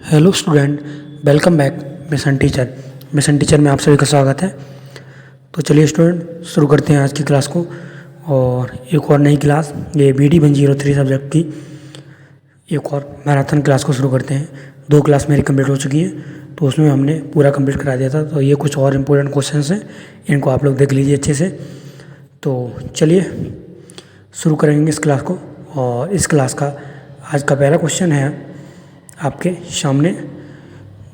Hello student, welcome back mission teacher. Mission teacher में आप सभी का स्वागत है। तो चलिए स्टूडेंट, शुरू करते हैं आज की क्लास को। और एक और नई क्लास, ये BD 103 सब्जेक्ट की एक और मैराथन क्लास को शुरू करते हैं। 2 क्लास मेरी कंप्लीट हो चुकी है, तो उसमें हमने पूरा कंप्लीट करा दिया था। तो ये कुछ और इम्पोर्टेंट क्वेश्चंस हैं, इनको आप लोग देख लीजिए अच्छे से। तो चलिए शुरू करेंगे इस क्लास को। और इस क्लास का आज का पहला क्वेश्चन है आपके सामने,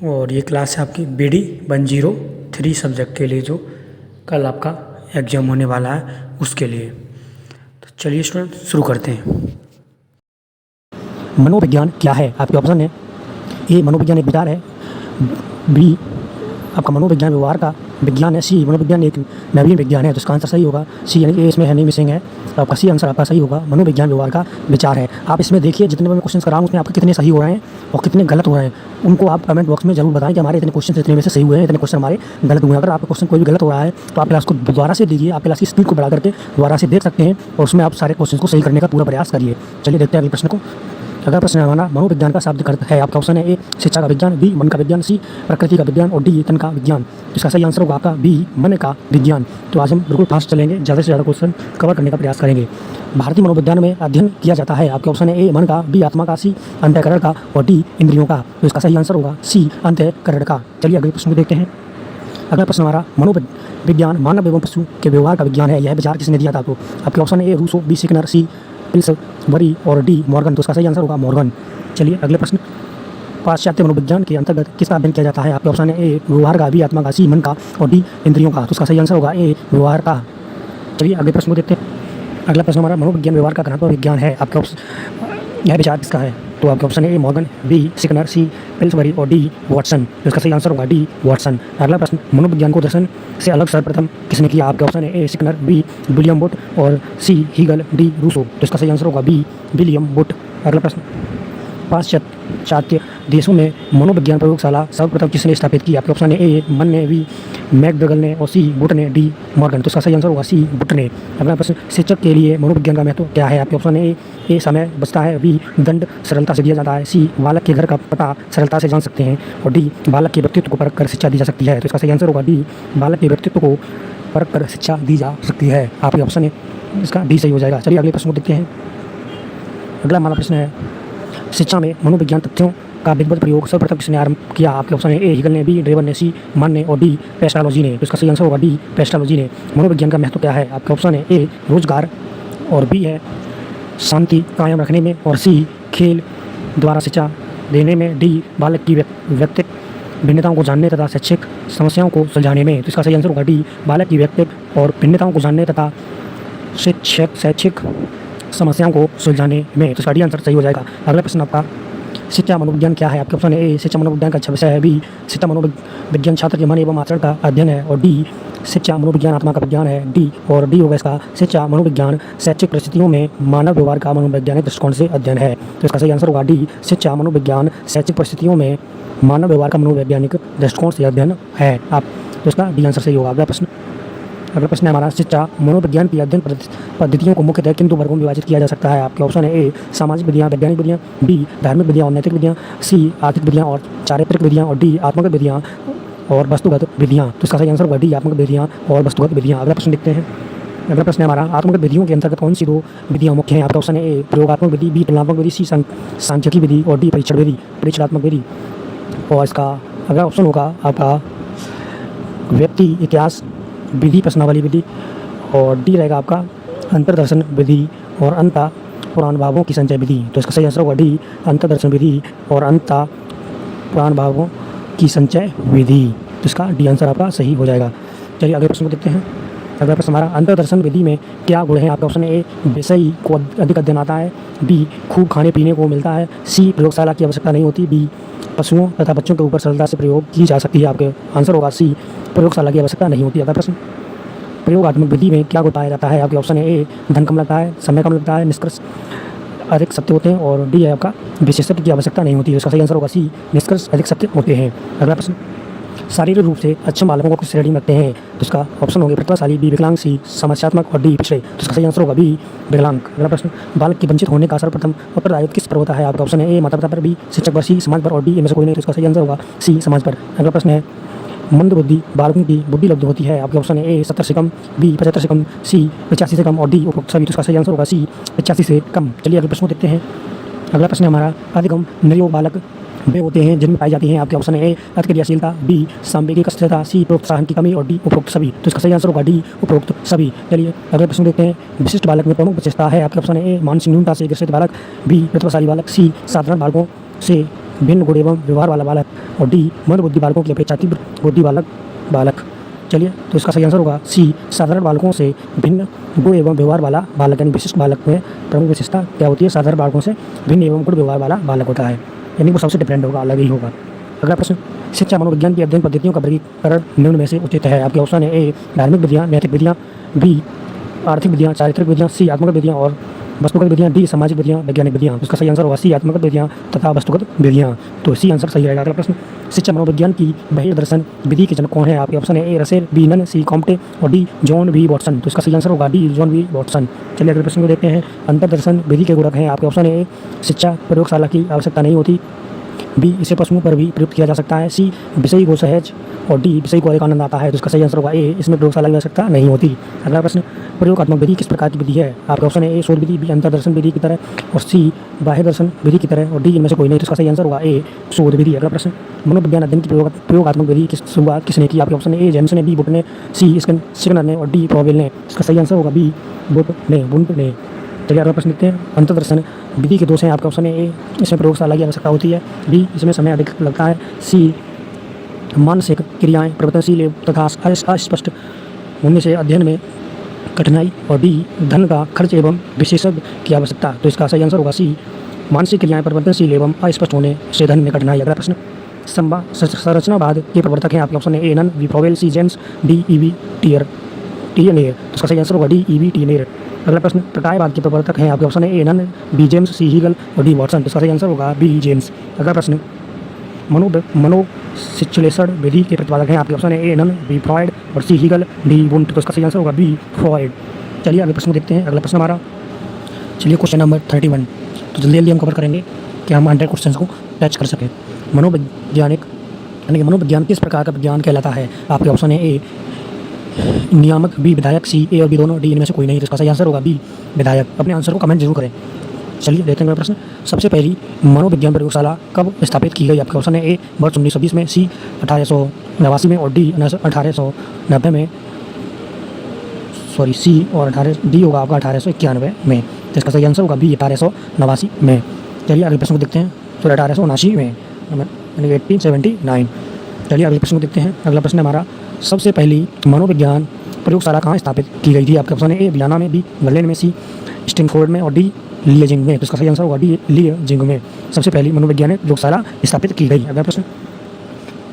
और ये क्लास है आपकी BD 103 सब्जेक्ट के लिए, जो कल आपका एग्जाम होने वाला है उसके लिए। तो चलिए स्टूडेंट शुरू करते हैं। मनोविज्ञान क्या है? आपके ऑप्शन है ए मनोविज्ञान एक विचार है, बी आपका मनोविज्ञान व्यवहार का विज्ञान है, सी मनोविज्ञान एक नवीन विज्ञान है। तो इसका आंसर सही होगा सी, यानी ए इसमें है नहीं, मिसिंग है। तो आपका सी आंसर आपका सही होगा, मनोविज्ञान व्यवहार का विचार है। आप इसमें देखिए, जितने मैं क्वेश्चन कर रहा हूँ उसमें आपके कितने सही हो रहे हैं और कितने गलत हो रहे हैं, उनको आप कमेंट बॉक्स में जरूर बताएं कि हमारे इतने क्वेश्चन इतने में से सही हुए हैं, इतने क्वेश्चन हमारे गलत हुए हैं। अगर आपका क्वेश्चन कोई भी गलत हो रहा है तो आप क्लास को दोबारा से देखिए, आप क्लास की स्पीड को बढ़ा करके दोबारा से देख सकते हैं और उसमें आप सारे क्वेश्चन को सही करने का पूरा प्रयास करिए। चलिए देखते हैं अगले प्रश्न को। अगला प्रश्न है हमारा, मनोविज्ञान का शाब्दिक अर्थ है। आपका ऑप्शन है ए शिक्षा का विज्ञान, बी मन का विज्ञान, सी प्रकृति का विज्ञान और डी तन का विज्ञान। इसका सही आंसर होगा आपका बी मन का विज्ञान। तो आज हम बिल्कुल फास्ट चलेंगे, ज़्यादा से ज़्यादा क्वेश्चन कवर करने का प्रयास करेंगे। भारतीय मनोविज्ञान में अध्ययन किया जाता है। आपके ऑप्शन है ए मन का, बी आत्मा का, सी अंतःकरण का और डी इंद्रियों का। तो इसका सही आंसर होगा सी अंतःकरण का। चलिए अगले प्रश्न को देखते हैं। अगला प्रश्न हमारा, मनोविज्ञान मानव एवं पशु के व्यवहार का विज्ञान है। यह विचार किसने दिया था आपको? आपके ऑप्शन है ए रूसो, बी सिकनर, सी पिल्सबरी और डी मॉर्गन। तो इसका सही आंसर होगा मॉर्गन। चलिए अगले प्रश्न, पाश्चात्य मनोविज्ञान के अंतर्गत किसका अध्ययन किया जाता है? आपके ऑप्शन है ए व्यवहार का, बी आत्मा का, सी मन का और डी इंद्रियों का। तो इसका सही आंसर होगा ए व्यवहार का। चलिए अगले प्रश्न को देखते हैं। अगला प्रश्न हमारा, मनोविज्ञान व्यवहार का घनत्व विज्ञान है। आपके ऑप्शन, यह विचार किसका है? तो आपके ऑप्शन है ए मॉर्गन, बी सिकनर, सी पिल्सबरी और डी वॉटसन। तो इसका सही आंसर होगा डी वॉटसन। अगला प्रश्न, मनोविज्ञान को दर्शन से अलग सर्वप्रथम किसने किया? आपके ऑप्शन है ए सिकनर, बी विलियम बुट और सी हीगल, डी रूसो। तो इसका सही आंसर होगा बी विलियम बुट। अगला प्रश्न, पाश्चात्य देशों में मनोविज्ञान प्रयोगशाला सर्वप्रथम किसने स्थापित की? आपके ऑप्शन है ए मन ने, बी मैकडगल ने और सी बुट ने, डी मॉर्गन। तो इसका सही आंसर होगा सी बुट ने। अगला प्रश्न, शिक्षक के लिए मनोविज्ञान का महत्व क्या है? आपके ऑप्शन है ए समय बचता है, बी दंड सरलता से दिया जाता है, सी बालक के घर का पता सरलता से जान सकते हैं और डी बालक के व्यक्तित्व को परख कर शिक्षा दी जा सकती है। तो इसका सही आंसर होगा डी बालक के व्यक्तित्व को परख कर शिक्षा दी जा सकती है। आपके ऑप्शन है इसका डी सही हो जाएगा। चलिए अगले प्रश्न को देखते हैं। अगला हमारा प्रश्न है, शिक्षा में मनोविज्ञान तथ्यों का विधिवत प्रयोग सर्वप्रथम किसने आरंभ किया? आपके ऑप्शन है ए हीगल ने, बी ड्रेवन ने, सी मान ने और डी पेस्टालॉजी ने। तो इसका सही आंसर होगा डी पेस्टालॉजी ने। मनोविज्ञान का महत्व क्या है? आपके ऑप्शन है ए रोजगार और बी है शांति कायम रखने में और सी खेल द्वारा शिक्षा देने में, डी बालक की व्यक्तित्व भिन्नताओं को जानने तथा शैक्षिक समस्याओं को सुलझाने में। तो इसका सही आंसर होगा डी बालक की व्यक्तित्व और भिन्नताओं को जानने तथा शैक्षिक समस्याओं को सुलझाने में। तो इसका डी आंसर सही हो जाएगा। अगला प्रश्न आपका, शिक्षा मनोविज्ञान क्या है? आपके ऑप्शन है ए शिक्षा मनोविज्ञान का अच्छा विषय है, बी शिक्षा मनोविज्ञान छात्र के मन एवं आचरण का अध्ययन है और डी शिक्षा मनोविज्ञान आत्मा का विज्ञान है, डी और डी होगा इसका शिक्षा मनोविज्ञान शैक्षिक परिस्थितियों में मानव व्यवहार का मनोवैज्ञानिक दृष्टिकोण से अध्ययन है। तो इसका सही आंसर होगा डी शिक्षा मनोविज्ञान शैक्षिक परिस्थितियों में मानव व्यवहार का मनोवैज्ञानिक दृष्टिकोण से अध्ययन है। आप तो इसका डी आंसर सही होगा। अगला प्रश्न है हमारा, शिक्षा मनोविज्ञान की अध्ययन पद्धतियों को मुख्यतः किन 2 वर्गों में विभाजित किया जा सकता है? आपके ऑप्शन है ए सामाजिक विधियाँ वैज्ञानिक विधियाँ, बी धार्मिक विधियाँ और नैतिक विधियाँ, सी आर्थिक विधियाँ और चारित्रिक विधियाँ और डी आत्मगत विधियाँ और वस्तुगत विधियाँ। तो इसका सही आंसर होगा डी आत्मगत विधियाँ और वस्तुगत विधियाँ। अगला प्रश्न देखते हैं। अगला प्रश्न है हमारा, आत्मगत विधियों के अंतर्गत कौन सी 2 विधियाँ मुख्य हैं? आपका ऑप्शन है ए प्रयोगात्मक विधि, बी तुलनात्मक विधि, सी सांख्यिकी विधि और डी परीक्षणात्मक विधि। और इसका अगला ऑप्शन होगा आपका व्यक्ति इतिहास विधि, प्रश्नावली विधि और डी रहेगा आपका अंतर्दर्शन विधि और अंत पुराण भावों की संचय विधि। तो इसका सही आंसर होगा डी अंतर्दर्शन विधि और अंत पुराण भावों की संचय विधि। तो इसका डी आंसर आपका सही हो जाएगा। चलिए अगले प्रश्न को देखते हैं। अगला प्रश्न हमारा, अंतर्दर्शन विधि में क्या गुण है? आपका ऑप्शन है ए विषय को अधिक अध्ययन आता है, बी खूब खाने पीने को मिलता है, सी प्रयोगशाला की आवश्यकता नहीं होती, बी पशुओं तथा बच्चों के ऊपर सरलता से प्रयोग की जा सकती है। आपके आंसर होगा सी प्रयोगशाला की आवश्यकता नहीं होती। अगला प्रश्न, प्रयोगात्मक विधि में क्या गुण पाया जाता है? आपके ऑप्शन है ए धन कम लगता है, समय कम लगता है, निष्कर्ष अधिक सत्य होते हैं और डी है आपका विशेषज्ञ की आवश्यकता नहीं होती है। इसका सही आंसर होगा सी निष्कर्ष अधिक सत्य होते हैं। अगला प्रश्न, शारीरिक रूप से अक्षम बालकों को किस श्रेणी में रखते हैं? तो इसका ऑप्शन होंगे प्रतिभाशाली, बी विकलांग, सी समस्यात्मक और डी पिछड़े। तो इसका सही आंसर होगा बी विकलांग। अगला प्रश्न, बालक के वंचित होने का सर्वप्रथम उत्तरदायित्व किस पर होता है? आपका ऑप्शन है ए माता पिता पर, बी शिक्षक पर, सी समाज पर और डी इनमें से कोई नहीं। तो इसका सही आंसर होगा सी समाज पर। अगला प्रश्न है, मंद बुद्धि बालकों की बुद्धि लब्ध होती है? आपके ऑप्शन है ए 70 से कम, बी 75 से कम, सी 85 से कम और डी उपरोक्त सभी। तो इसका सही आंसर होगा सी 85 से कम। चलिए अगले प्रश्न को देखते हैं। अगला प्रश्न है हमारा, अधिगम निर्योग बालक वे होते हैं जिनमें पाई जाती हैं? आपके ऑप्शन है ए अतिक्रियाशीलता, बी सांवेगिक अस्थिरता, सी प्रोत्साहन की कमी और डी उपरोक्त सभी। तो इसका सही आंसर होगा डी उपरोक्त सभी। चलिए अगले प्रश्न देखते हैं। विशिष्ट बालक में प्रमुख विशेषता है? आपके ऑप्शन है ए मानसिक न्यूनता से ग्रसित बालक, बी प्रतिभाशाली बालक, सी साधारण बालकों से भिन्न गुण एवं व्यवहार वाला बालक और डी मंद बुद्धि बालकों की अपेक्षा तीव्र बुद्धि बालक। चलिए तो इसका सही आंसर होगा सी साधारण बालकों से भिन्न गुण एवं व्यवहार वाला बालक। यानी विशिष्ट बालक में प्रमुख विशेषता क्या होती है? साधारण बालकों से भिन्न एवं गुण व्यवहार वाला बालक होता है, यानी वो सबसे डिफरेंट होगा, अलग ही होगा। अगला प्रश्न, शिक्षा मनोविज्ञान की अध्ययन पद्धतियों का वर्गीकरण निम्न में से उचित है? आपके ऑप्शन है ए धार्मिक विधियाँ, नैतिक विधियाँ, बी आर्थिक विधियाँ, चारित्रिक विधियाँ, सी आत्मगत विधियाँ और वस्तुगत विधियाँ, डी सामाजिक विधियाँ, वैज्ञानिक विधियाँ। इसका सही आंसर होगा सी आत्मगत विधियाँ तथा वस्तुगत विधियाँ। तो सी आंसर सही रहेगा। अगला प्रश्न, शिक्षा मनोविज्ञान की बहिर् दर्शन विधि के जनक कौन है? आपके ऑप्शन है ए रसेल, बी नन, सी कॉम्टे और डी जॉन वी वॉटसन। तो इसका सही आंसर होगा डी जॉन वी वॉटसन। चलिए अगले प्रश्न को देखते हैं। अंतर्दर्शन विधि के गुणक हैं? आपके ऑप्शन है ए शिक्षा प्रयोगशाला की आवश्यकता नहीं होती, बी इसे पशुओं पर भी प्रयुक्त किया जा सकता है, सी विषय को सहज और डी विषय को अधिक आनंद आता है। तो इसका सही आंसर होगा ए इसमें प्रयोगशाला की आवश्यकता नहीं होती। अगला प्रश्न, प्रयोगात्मक विधि किस प्रकार की विधि है? आपका ऑप्शन है ए शोध विधि, बी अंतर्दर्शन विधि की तरह और सी बाह्य दर्शन विधि की तरह और डी इनमें से कोई नहीं। तो इसका सही आंसर होगा ए शोध विधि। अगला प्रश्न, मनोविज्ञान अध्ययन की प्रयोगात्मक विधि की शुरुआत किसने की? आपके ऑप्शन है ए जेम्स ने, बी बुट ने, सी स्किनर ने और डी प्रोवेल ने। इसका सही आंसर होगा बी बुट ने। चलिए अगला प्रश्न देखते हैं। अंतर्दर्शन विधि के दोष हैं? आपका ऑप्शन है ए इसमें प्रयोगशाला की आवश्यकता होती है, बी इसमें समय अधिक लगता है, सी मानसिक क्रियाएं परिवर्तनशील तथा अस्पष्ट होने से अध्ययन में कठिनाई और डी धन का खर्च एवं विशेषज्ञ की आवश्यकता। तो इसका सही आंसर होगा सी मानसिक क्रियाएं परिवर्तनशील एवं अस्पष्ट होने से धन में कठिनाई। अगला प्रश्न, संरचनावाद के प्रवर्तक हैं? आपके ऑप्शन है ए नन, बी प्रोवेल, सी जेम्स, डी ईवी टीयर। तो इसका सही आंसर होगा डी ईवी टीयर। अगला प्रश्न, प्रकायवाद के प्रवर्तक हैं? आपके ऑप्शन है ए नन, बी जेम्स, सी हीगल और डी वॉटसन। तो इसका सही आंसर होगा बी जेम्स। अगला प्रश्न, मनोशिक्षण विधि के प्रतिपादक हैं? आपके ऑप्शन है ए नन, बी फ्रॉयड और सी हीगल, डी वुंट। तो इसका सही आंसर होगा बी फ्रॉयड। चलिए अगले प्रश्न देखते हैं। अगला प्रश्न हमारा, चलिए क्वेश्चन नंबर 31। तो जल्दी हम कवर करेंगे कि हम 100 क्वेश्चन को टच कर सकें। मनोविज्ञान किस प्रकार का विज्ञान कहलाता है? आपके ऑप्शन है ए नियामक, बी विधायक, सी ए और बी दोनों, डी इनमें से कोई नहीं। तो इसका सही आंसर होगा बी विधायक। अपने आंसर को कमेंट जरूर करें। चलिए देखते हैं अगला प्रश्न, सबसे पहली मनोविज्ञान प्रयोगशाला कब स्थापित की गई? आपका ऑप्शन है ए वर्ष 1920 में, सी 1889 में और डी 1890 में, सी और डी होगा आपका 1891 में। तो इसका सही आंसर होगा बी 1889 में। चलिए अगले प्रश्न को देखते हैं। तो 1879 में, यानी 1879। चलिए अगले प्रश्न को देखते हैं। अगला प्रश्न हमारा, सबसे पहली मनोविज्ञान प्रयोगशाला कहाँ स्थापित की गई थी? आपके ऑप्शन है ए वियना में, बी बर्लिन में, सी स्टैनफोर्ड में और डी लिएजिंग में। तो इसका सही आंसर होगा डी लिएजिंग में सबसे पहली मनोवैज्ञानिक प्रयोगशाला स्थापित की गई। अगला प्रश्न,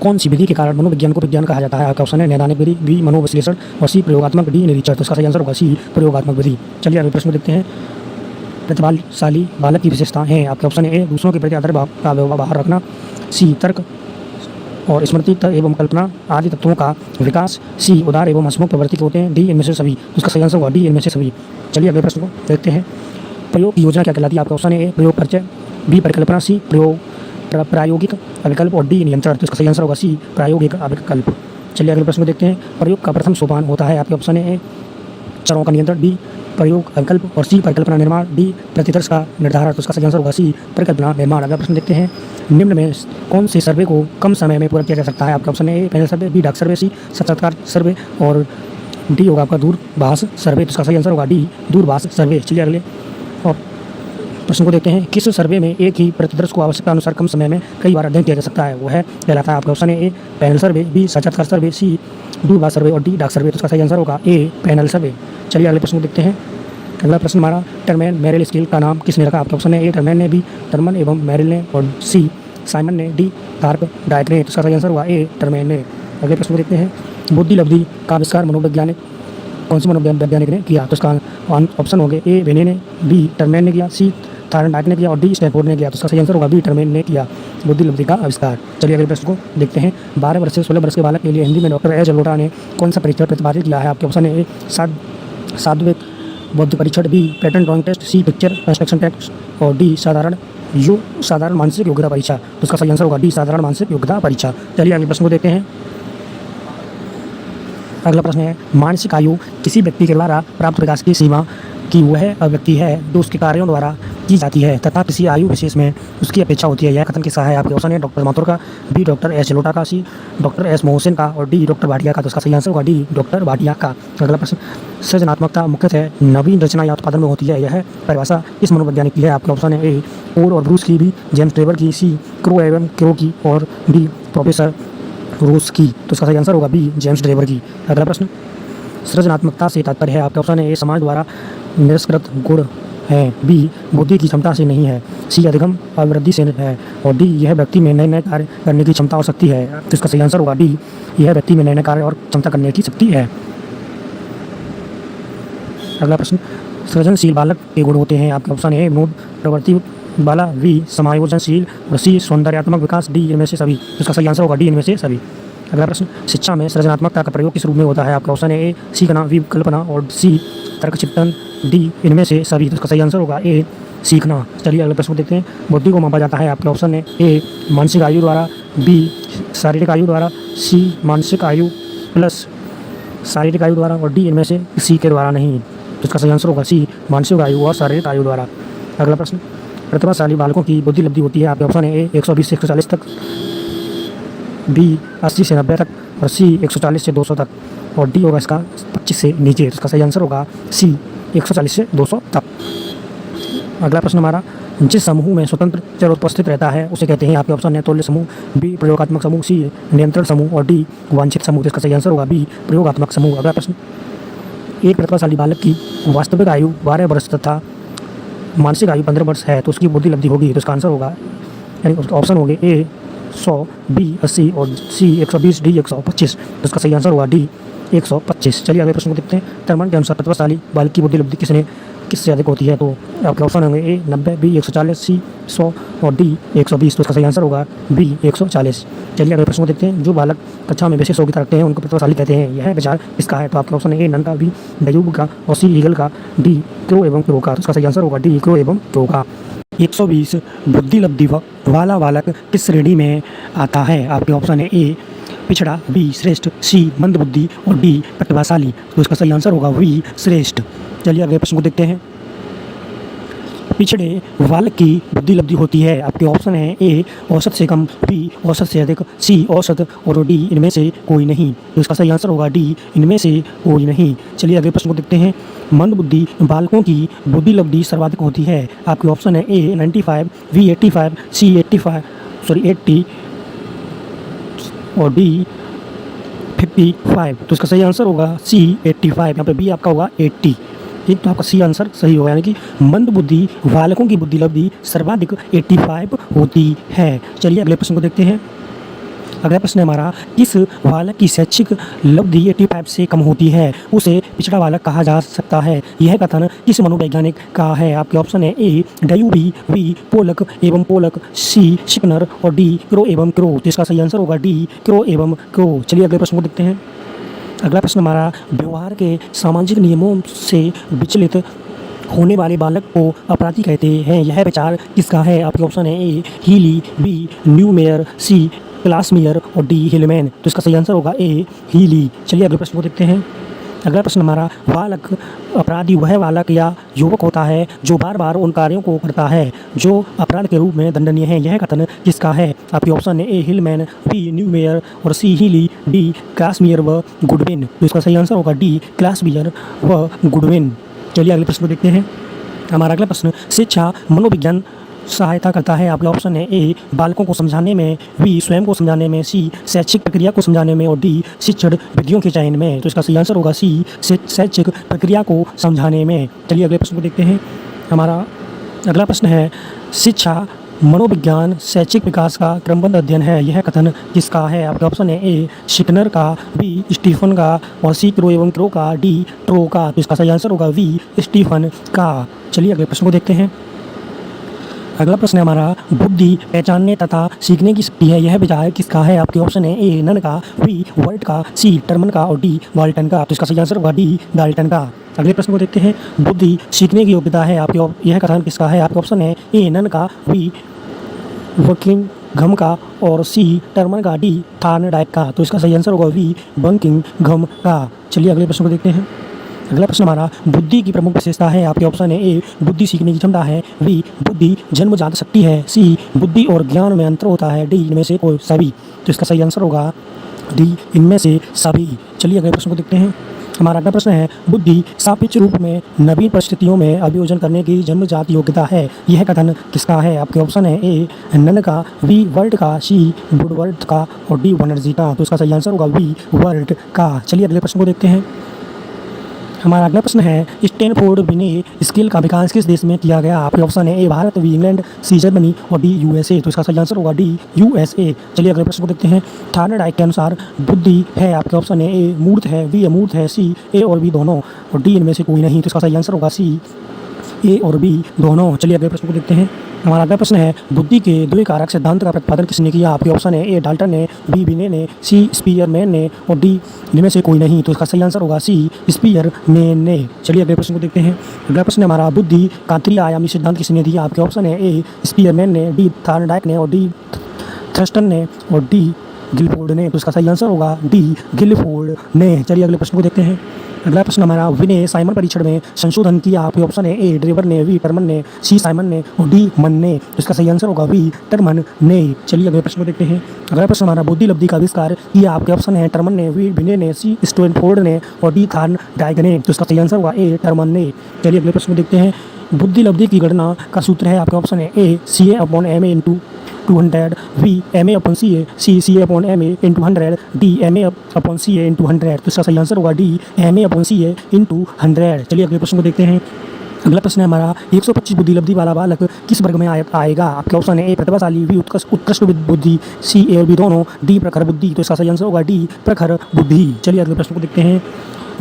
कौन सी विधि के कारण मनोविज्ञान को विज्ञान कहा जाता है? आपका ऑप्शन है नैदानिक विधि, बी मनोविश्लेषण और सी प्रयोगात्मक, डी निरीक्षण। तो इसका सही आंसर होगा सी प्रयोगात्मक विधि। चलिए अगले प्रश्न देखते हैं। प्रतिभाशाली बालक की विशेषता है? आपके ऑप्शन है ए दूसरों के प्रति आदर भाव का व्यवहार रखना, सी तर्क और स्मृति एवं कल्पना आदि तत्वों का विकास, सी उदार एवं हंसमुख प्रवृत्ति के होते हैं, डी इनमें से सभी। तो उसका सही आंसर होगा डी इनमें से सभी। चलिए अगले प्रश्न को देखते हैं। प्रयोग की योजना क्या कहलाती है? आपका ऑप्शन है ए प्रयोग परिचय, बी परिकल्पना, सी प्रायोगिक अभिकल्प और डी नियंत्रण। तो इसका सही आंसर होगा सी प्रायोगिक अभिकल्प। चलिए अगले प्रश्न को देखते हैं। प्रयोग का प्रथम सोपान होता है? आपके ऑप्शन है ए चरों का नियंत्रण, बी प्रयोग अभिकल्प और सी परिकल्पना निर्माण, डी प्रतिदर्श का निर्धारण। तो उसका सही आंसर होगा सी परिकल्पना निर्माण। अगला प्रश्न देखते हैं। निम्न में कौन से सर्वे को कम समय में पूरा किया जा सकता है? आपका ऑप्शन है ए पैनल सर्वे, बी डाक सर्वे, सी साक्षात्कार सर्वे और डी होगा आपका दूरभाष सर्वे। तो इसका सही आंसर होगा डी दूरभाष सर्वे। चलिए अगले और प्रश्न को देखते हैं। किस सर्वे में एक ही प्रतिदर्श को आवश्यकता अनुसार कम समय में कई बार अध्ययन किया जा सकता है? वो है कहलाता है आपका ऑप्शन है ए पैनल सर्वे, बी साक्षात्कार सर्वे, सी दूरभाष सर्वे और डी डाक सर्वे। तो उसका सही आंसर होगा ए पैनल सर्वे। चलिए अगले प्रश्न को देखते हैं। अगला प्रश्न हमारा, टर्मेन मेरिल स्केल का नाम किसने रखा? आपका ऑप्शन है ए टर्मेन ने, बी टर्मन एवं मेरिल ने और सी साइमन ने, डी थार्प डायक ने। तो उसका सही आंसर हुआ ए टर्मेन ने। अगले प्रश्न को देखते हैं। बुद्धि लब्धि का आविष्कार मनोवैज्ञानिक कौन से मनोवैज्ञानिक ने किया? तो उसका ऑप्शन होंगे ए वेने ने, बी टर्मेन ने किया, सी थार्प डायक ने किया और डी स्टैनफोर्ड ने किया। तो उसका सही आंसर होगा बी टर्मेन ने किया। बुद्धि लब्धि का आविष्कार। चलिए अगले प्रश्न को देखते हैं। 12 वर्ष से 16 वर्ष के बालक के लिए हिंदी में डॉक्टर एच जलोटा ने कौन सा परीक्षण प्रतिपादित किया है? आपके ऑप्शन है ए सात्विक बौद्धिक परीक्षण, बी पैटर्न ड्राइंग टेस्ट, सी पिक्चर कंस्ट्रक्शन टेस्ट और डी साधारण मानसिक योग्यता परीक्षा। तो इसका सही आंसर होगा डी साधारण मानसिक योग्यता परीक्षा। चलिए अगले प्रश्न को देखते हैं। अगला प्रश्न है, मानसिक आयु किसी व्यक्ति के द्वारा प्राप्त विकास की सीमा की वह अभिव्यक्ति है जो उसके कार्यों द्वारा की जाती है तथा किसी आयु विशेष में उसकी अपेक्षा होती है। यह कथन किसका है? आपके ऑप्शन है डॉक्टर माथुर का, बी डॉक्टर एस जलोटा का, सी डॉक्टर एस मोहसिन का और डी डॉक्टर भाटिया का। तो इसका सही आंसर होगा डी डॉक्टर भाटिया का। अगला प्रश्न, सृजनात्मकता मुख्यतः नवीन रचना या उत्पादन में होती है। यह परिभाषा किस मनोवैज्ञानिक की है? आपके ऑप्शन है ए पोल और ब्रूस की, बी जेम्स ट्रेवर की, सी क्रो एवं क्रो की और डी प्रोफेसर रूस की। तो इसका सही आंसर होगा बी जेम्स ट्रेवर की। अगला प्रश्न, सृजनात्मकता से तात्पर्य है? आपके ऑप्शन है ए समाज द्वारा निरस्कृत गुण है, बी बुद्धि की क्षमता से नहीं है, सी अधिगम अभिवृद्धि से है और डी यह व्यक्ति में नए नए कार्य करने की क्षमता हो सकती है। तो इसका सही आंसर होगा डी यह व्यक्ति में नए नए कार्य और क्षमता करने की शक्ति है। अगला प्रश्न, सृजनशील बालक के गुण होते हैं। आपके ऑप्शन है विनोद प्रवृत्ति वाला, बी समायोजनशील और सी सौंदर्यात्मक विकास, डी इनमें से सभी। तो इसका सही आंसर होगा डी इनमें से सभी। अगला प्रश्न, शिक्षा में सृजनात्मकता का प्रयोग किस रूप में होता है? आपका ऑप्शन है ए सीखना, बी कल्पना और सी तर्क चिंतन, डी इनमें से सभी। तो इसका सही आंसर होगा ए सीखना। चलिए अगले प्रश्न को देखते हैं। बुद्धि को मापा जाता है। आपके ऑप्शन है ए मानसिक आयु द्वारा, बी शारीरिक आयु द्वारा, सी मानसिक आयु प्लस शारीरिक आयु द्वारा और डी इनमें से किसी के द्वारा नहीं। तो इसका सही आंसर होगा सी मानसिक आयु और शारीरिक आयु द्वारा। अगला प्रश्न, प्रतिभाशाली बालकों की बुद्धि लब्धि होती है। आपके ऑप्शन है ए 120 से 140 तक, बी 80 से 90 तक और सी 140 से 200 तक और डी होगा इसका 25 से नीचे। तो इसका सही आंसर होगा सी 140 से 200 तक। अगला प्रश्न हमारा, जिस समूह में स्वतंत्र चर उपस्थित रहता है उसे कहते हैं? आपके ऑप्शन है तुल्य समूह, बी प्रयोगात्मक समूह, सी नियंत्रण समूह और डी वांछित समूह। तो इसका सही आंसर होगा बी प्रयोगात्मक समूह। अगला प्रश्न, एक प्रतिभाशाली बालक की वास्तविक आयु 12 वर्ष तथा मानसिक आयु 15 वर्ष है तो उसकी बुद्धि लब्धि होगी। तो इसका आंसर होगा यानी उसके ऑप्शन होंगे ए 100, बी 80 और सी 120, डी 125। तो इसका सही आंसर होगा डी 125। चलिए अगले प्रश्न को देखते हैं। टर्मन के अनुसार प्रतिभाशाली बालक की बुद्धि लब्धि किससे अधिक होती है? तो आपके ऑप्शन होंगे ए 90, बी 140, सी 100 और डी 120। तो इसका सही आंसर होगा बी 140। चलिए अगले प्रश्न को देखते हैं। जो बालक कक्षा में विशेष योग्यता रखते हैं उनको प्रतिभाशाली कहते हैं। यह विचार किसका है? तो आपके ऑप्शन है ए नन का, बी डयूब का और सी ईगल का, डी क्रो एवं क्रो का। तो इसका सही आंसर होगा डी क्रो एवं क्रो का। 120 बुद्धि लब्धि वाला बालक किस श्रेणी में आता है? आपके ऑप्शन है ए पिछड़ा, बी श्रेष्ठ, सी मंद बुद्धि और डी प्रतिभाशाली। तो इसका सही आंसर होगा वी श्रेष्ठ। चलिए अगले प्रश्न को देखते हैं। पिछड़े बालक की बुद्धि लब्धि होती है। आपके ऑप्शन है ए औसत से कम, बी औसत से अधिक, सी औसत और डी इनमें से कोई नहीं। तो इसका सही आंसर होगा डी इनमें से कोई नहीं। चलिए अगले प्रश्न को देखते हैं। मंद बुद्धि बालकों की बुद्धि लब्धि सर्वाधिक होती है। आपके ऑप्शन है ए 95, बी 85, सी 80 और डी 55। तो इसका सही आंसर होगा सी 85। यहाँ पे बी आपका होगा 80। एक तो आपका सी आंसर सही होगा यानी कि मंद बुद्धि बालकों की बुद्धि लब्धि सर्वाधिक 85 होती है। चलिए अगले प्रश्न को देखते हैं। अगला प्रश्न है हमारा, किस बालक की शैक्षिक लब्धि 85 से कम होती है उसे पिछड़ा बालक कहा जा सकता है? यह कथन किस मनोवैज्ञानिक का है? आपके ऑप्शन है ए डयूबी, बी पोलक एवं पोलक, सी शिकनर और डी क्रो एवं क्रो। तो इसका सही आंसर होगा डी क्रो एवं क्रो। चलिए अगले प्रश्न को देखते हैं। अगला प्रश्न हमारा, व्यवहार के सामाजिक नियमों से विचलित होने वाले बालक को अपराधी कहते हैं। यह विचार किसका है? आपके ऑप्शन है ए हीली, बी न्यूमेयर, सी क्लासमियर और डी हिलमैन। तो इसका सही आंसर होगा ए हीली। चलिए अगले प्रश्न को देखते हैं। अगला प्रश्न हमारा, बालक अपराधी वह बालक या युवक होता है जो बार बार उन कार्यों को करता है जो अपराध के रूप में दंडनीय है। यह कथन किसका है? आपके ऑप्शन है ए हिलमैन, बी न्यूमेयर और सी हीली, डी क्लासमियर व गुडविन। तो इसका सही आंसर होगा डी क्लासमियर व गुडविन। चलिए अगले प्रश्न को देखते हैं। हमारा अगला प्रश्न, शिक्षा मनोविज्ञान सहायता करता है। आपके ऑप्शन है ए बालकों को समझाने में, बी स्वयं को समझाने में, सी शैक्षिक प्रक्रिया को समझाने में और डी शिक्षण विधियों के चयन में। तो इसका सही आंसर होगा सी शैक्षिक प्रक्रिया को समझाने में। चलिए अगले प्रश्न को देखते हैं। हमारा अगला प्रश्न है, शिक्षा मनोविज्ञान शैक्षिक विकास का क्रमबद्ध अध्ययन है। यह कथन किसका है? आपके ऑप्शन है ए शिकनर का, बी स्टीफन का और सी क्रो एवं क्रो का, डी ट्रो का। तो इसका सही आंसर होगा वी स्टीफन का। चलिए अगले प्रश्न को देखते हैं। अगला प्रश्न है हमारा, बुद्धि पहचानने तथा सीखने की शक्ति है, यह विचार किसका है? आपके ऑप्शन है ए नन का, बी वर्ट का, सी टर्मन का और डी डाल्टन का। तो इसका सही आंसर होगा डी डाल्टन का। अगले प्रश्न को देखते हैं, बुद्धि सीखने की योग्यता है, आपके यह कथन किसका है? आपके ऑप्शन है ए नन का, बी वर्किंग घम का और सी टर्मन का, डी थार्नडाइक का। तो इसका सही आंसर होगा वी बंकिंग घम का। चलिए अगले प्रश्न को देखते हैं। अगला प्रश्न हमारा, बुद्धि की प्रमुख विशेषता है, आपके ऑप्शन है ए बुद्धि सीखने की क्षमता है, बी बुद्धि जन्मजात शक्ति है, सी बुद्धि और ज्ञान में अंतर होता है, डी इनमें से कोई सभी। तो इसका सही आंसर होगा डी इनमें से सभी। चलिए अगले प्रश्न को देखते हैं। हमारा अगला प्रश्न है, बुद्धि सापेक्ष रूप में नवीन परिस्थितियों में अभियोजन करने की जन्मजात योग्यता है, यह कथन किसका है? आपके ऑप्शन है ए नन का, बी वर्ल्ड का, सी वुडवर्ड का और डी बनर्जी का। तो इसका सही आंसर होगा बी वर्ल्ड का। चलिए अगले प्रश्न को देखते हैं। हमारा अगला प्रश्न है, स्टैनफोर्ड बिने स्केल का विकास किस देश में किया गया? आपके ऑप्शन है A Bharat, B England, C Germany और डी यूएसए। तो इसका सही आंसर होगा डी यूएसए। चलिए अगले प्रश्न को देखते हैं। थार्नडाइक के अनुसार बुद्धि है, आपके ऑप्शन है ए मूर्त है, बी अमूर्त है, सी ए और बी दोनों और डी इनमें से कोई नहीं। तो इसका सही आंसर होगा सी ए और बी दोनों। चलिए अगले प्रश्न को देखते हैं। हमारा अगला प्रश्न है, बुद्धि के द्विकारक सिद्धांत का प्रतिपादन किसने किया? आपके ऑप्शन है ए डाल्टन ने, बी बिने ने, सी स्पीयरमैन ने और डी इनमें से कोई नहीं। तो इसका सही आंसर होगा सी स्पीयरमैन ने। चलिए अगले प्रश्न को देखते हैं। अगला प्रश्न है हमारा, बुद्धि का त्रिआयामी सिद्धांत किसने दिया? आपके ऑप्शन है ए स्पीयरमैन ने, बी थार्नडाइक ने और डी थ्रस्टन ने और डी गिलफोर्ड ने। तो इसका सही आंसर होगा डी गिलफोर्ड ने। चलिए अगले प्रश्न को देखते हैं। अगला प्रश्न हमारा, विने साइमन परीक्षण में संशोधन किया? आपके ऑप्शन है ए ड्रेवर ने, बी टर्मन ने, सी साइमन ने और डी मन ने। तो इसका सही आंसर होगा बी टर्मन ने। चलिए अगले प्रश्न को देखते हैं। अगला प्रश्न हमारा, बुद्धि लब्धि का आविष्कार किया? आपके ऑप्शन है टर्मन ने, बी विने ने, सी स्टैनफोर्ड ने और डी थार्नडाइक ने। तो इसका सही आंसर होगा ए टर्मन ने। चलिए अगले प्रश्न को देखते हैं। बुद्धि लब्धि की गणना का सूत्र है, आपके ऑप्शन है A C A upon M A into 200, B M A upon C A, C A upon M A into 100, D M A upon C A into 100। तो इसका सही आंसर होगा D M A upon C A into 100। चलिए अगले प्रश्न को देखते हैं। अगला प्रश्न है हमारा, 125 बुद्धि लब्धि वाला बालक किस वर्ग में आएगा? आपके ऑप्शन है ए प्रतिभाशाली, बी उत्कृष्ट बुद्धि, सी ए और बी दोनों, डी प्रखर बुद्धि। तो इसका सही आंसर होगा डी प्रखर बुद्धि। चलिए अगले प्रश्न को देखते हैं।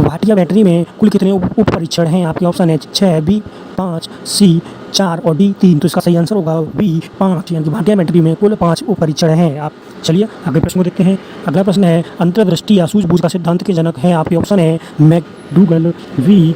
भाटिया बैटरी में कुल कितने उप परीक्षण हैं? आपके ऑप्शन है 6, बी 5, सी 4 और डी 3। तो इसका सही आंसर होगा बी 5, यानी कि भाटिया बैटरी में कुल 5 उप परीक्षण हैं। आप चलिए अगले प्रश्न को देखते हैं। अगला प्रश्न है, अंतर्दृष्टि या सूझबूझ का सिद्धांत के जनक हैं? आपके ऑप्शन है मैकडूगल, वी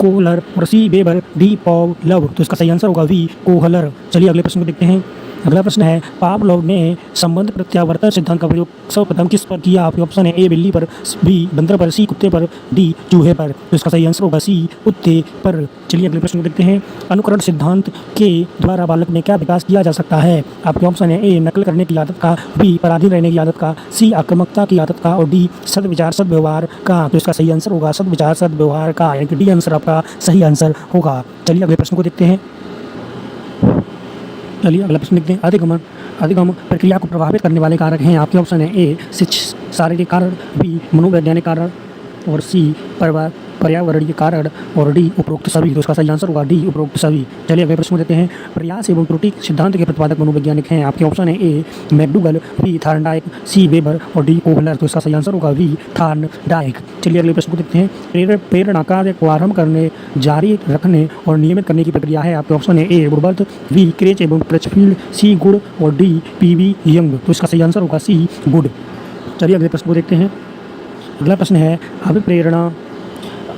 कोहलर और सी वेबर, डी पावलोव। तो इसका सही आंसर होगा वी कोहलर। चलिए अगले प्रश्न को देखते हैं। अगला प्रश्न है, पावलोव ने संबंध प्रत्यावर्तन सिद्धांत का प्रयोग सर्वप्रथम किस पर किया? आपके ऑप्शन है ए बिल्ली पर, बी बंदर पर, सी कुत्ते पर, डी चूहे पर। तो इसका सही आंसर होगा सी कुत्ते पर। चलिए अगले प्रश्न को देखते हैं। अनुकरण सिद्धांत के द्वारा बालक में क्या विकास किया जा सकता है? आपके ऑप्शन है ए नकल करने की आदत का, बी पराधीन रहने की आदत का, सी आक्रामकता की आदत का और डी सद्विचार सद्व्यवहार का। तो इसका सही आंसर होगा सद्विचार सद्व्यवहार का, यानी कि डी आंसर आपका सही आंसर होगा। चलिए अगले प्रश्न को देखते हैं। चलिए अगला प्रश्न देखते हैं। अधिगम प्रक्रिया को प्रभावित करने वाले कारक हैं? आपके ऑप्शन है ए शारीरिक कारण, बी मनोवैज्ञानिक कारण और सी पर्यावरणीय कारण और डी उपरोक्त सभी। तो इसका सही आंसर होगा डी उपरोक्त सभी। चलिए अगले प्रश्न देते हैं। प्रयास एवं त्रुटि सिद्धांत के प्रतिपादक मनोवैज्ञानिक हैं? आपके ऑप्शन है ए मैकडूगल, बी थार्नडाइक, सी वेबर और डी कोहलर। तो इसका सही आंसर होगा वी थार्नडाइक। चलिए अगले प्रश्न को देखते हैं। प्रेरणा कार्य को आरंभ करने, जारी रखने और नियमित करने की प्रक्रिया है? आपके ऑप्शन है ए वुडवर्थ, बी क्रेच एवं क्रचफील्ड, सी गुड और डी पीवी यंग। तो इसका सही आंसर होगा सी गुड। चलिए अगले प्रश्न को देखते हैं। अगला प्रश्न है,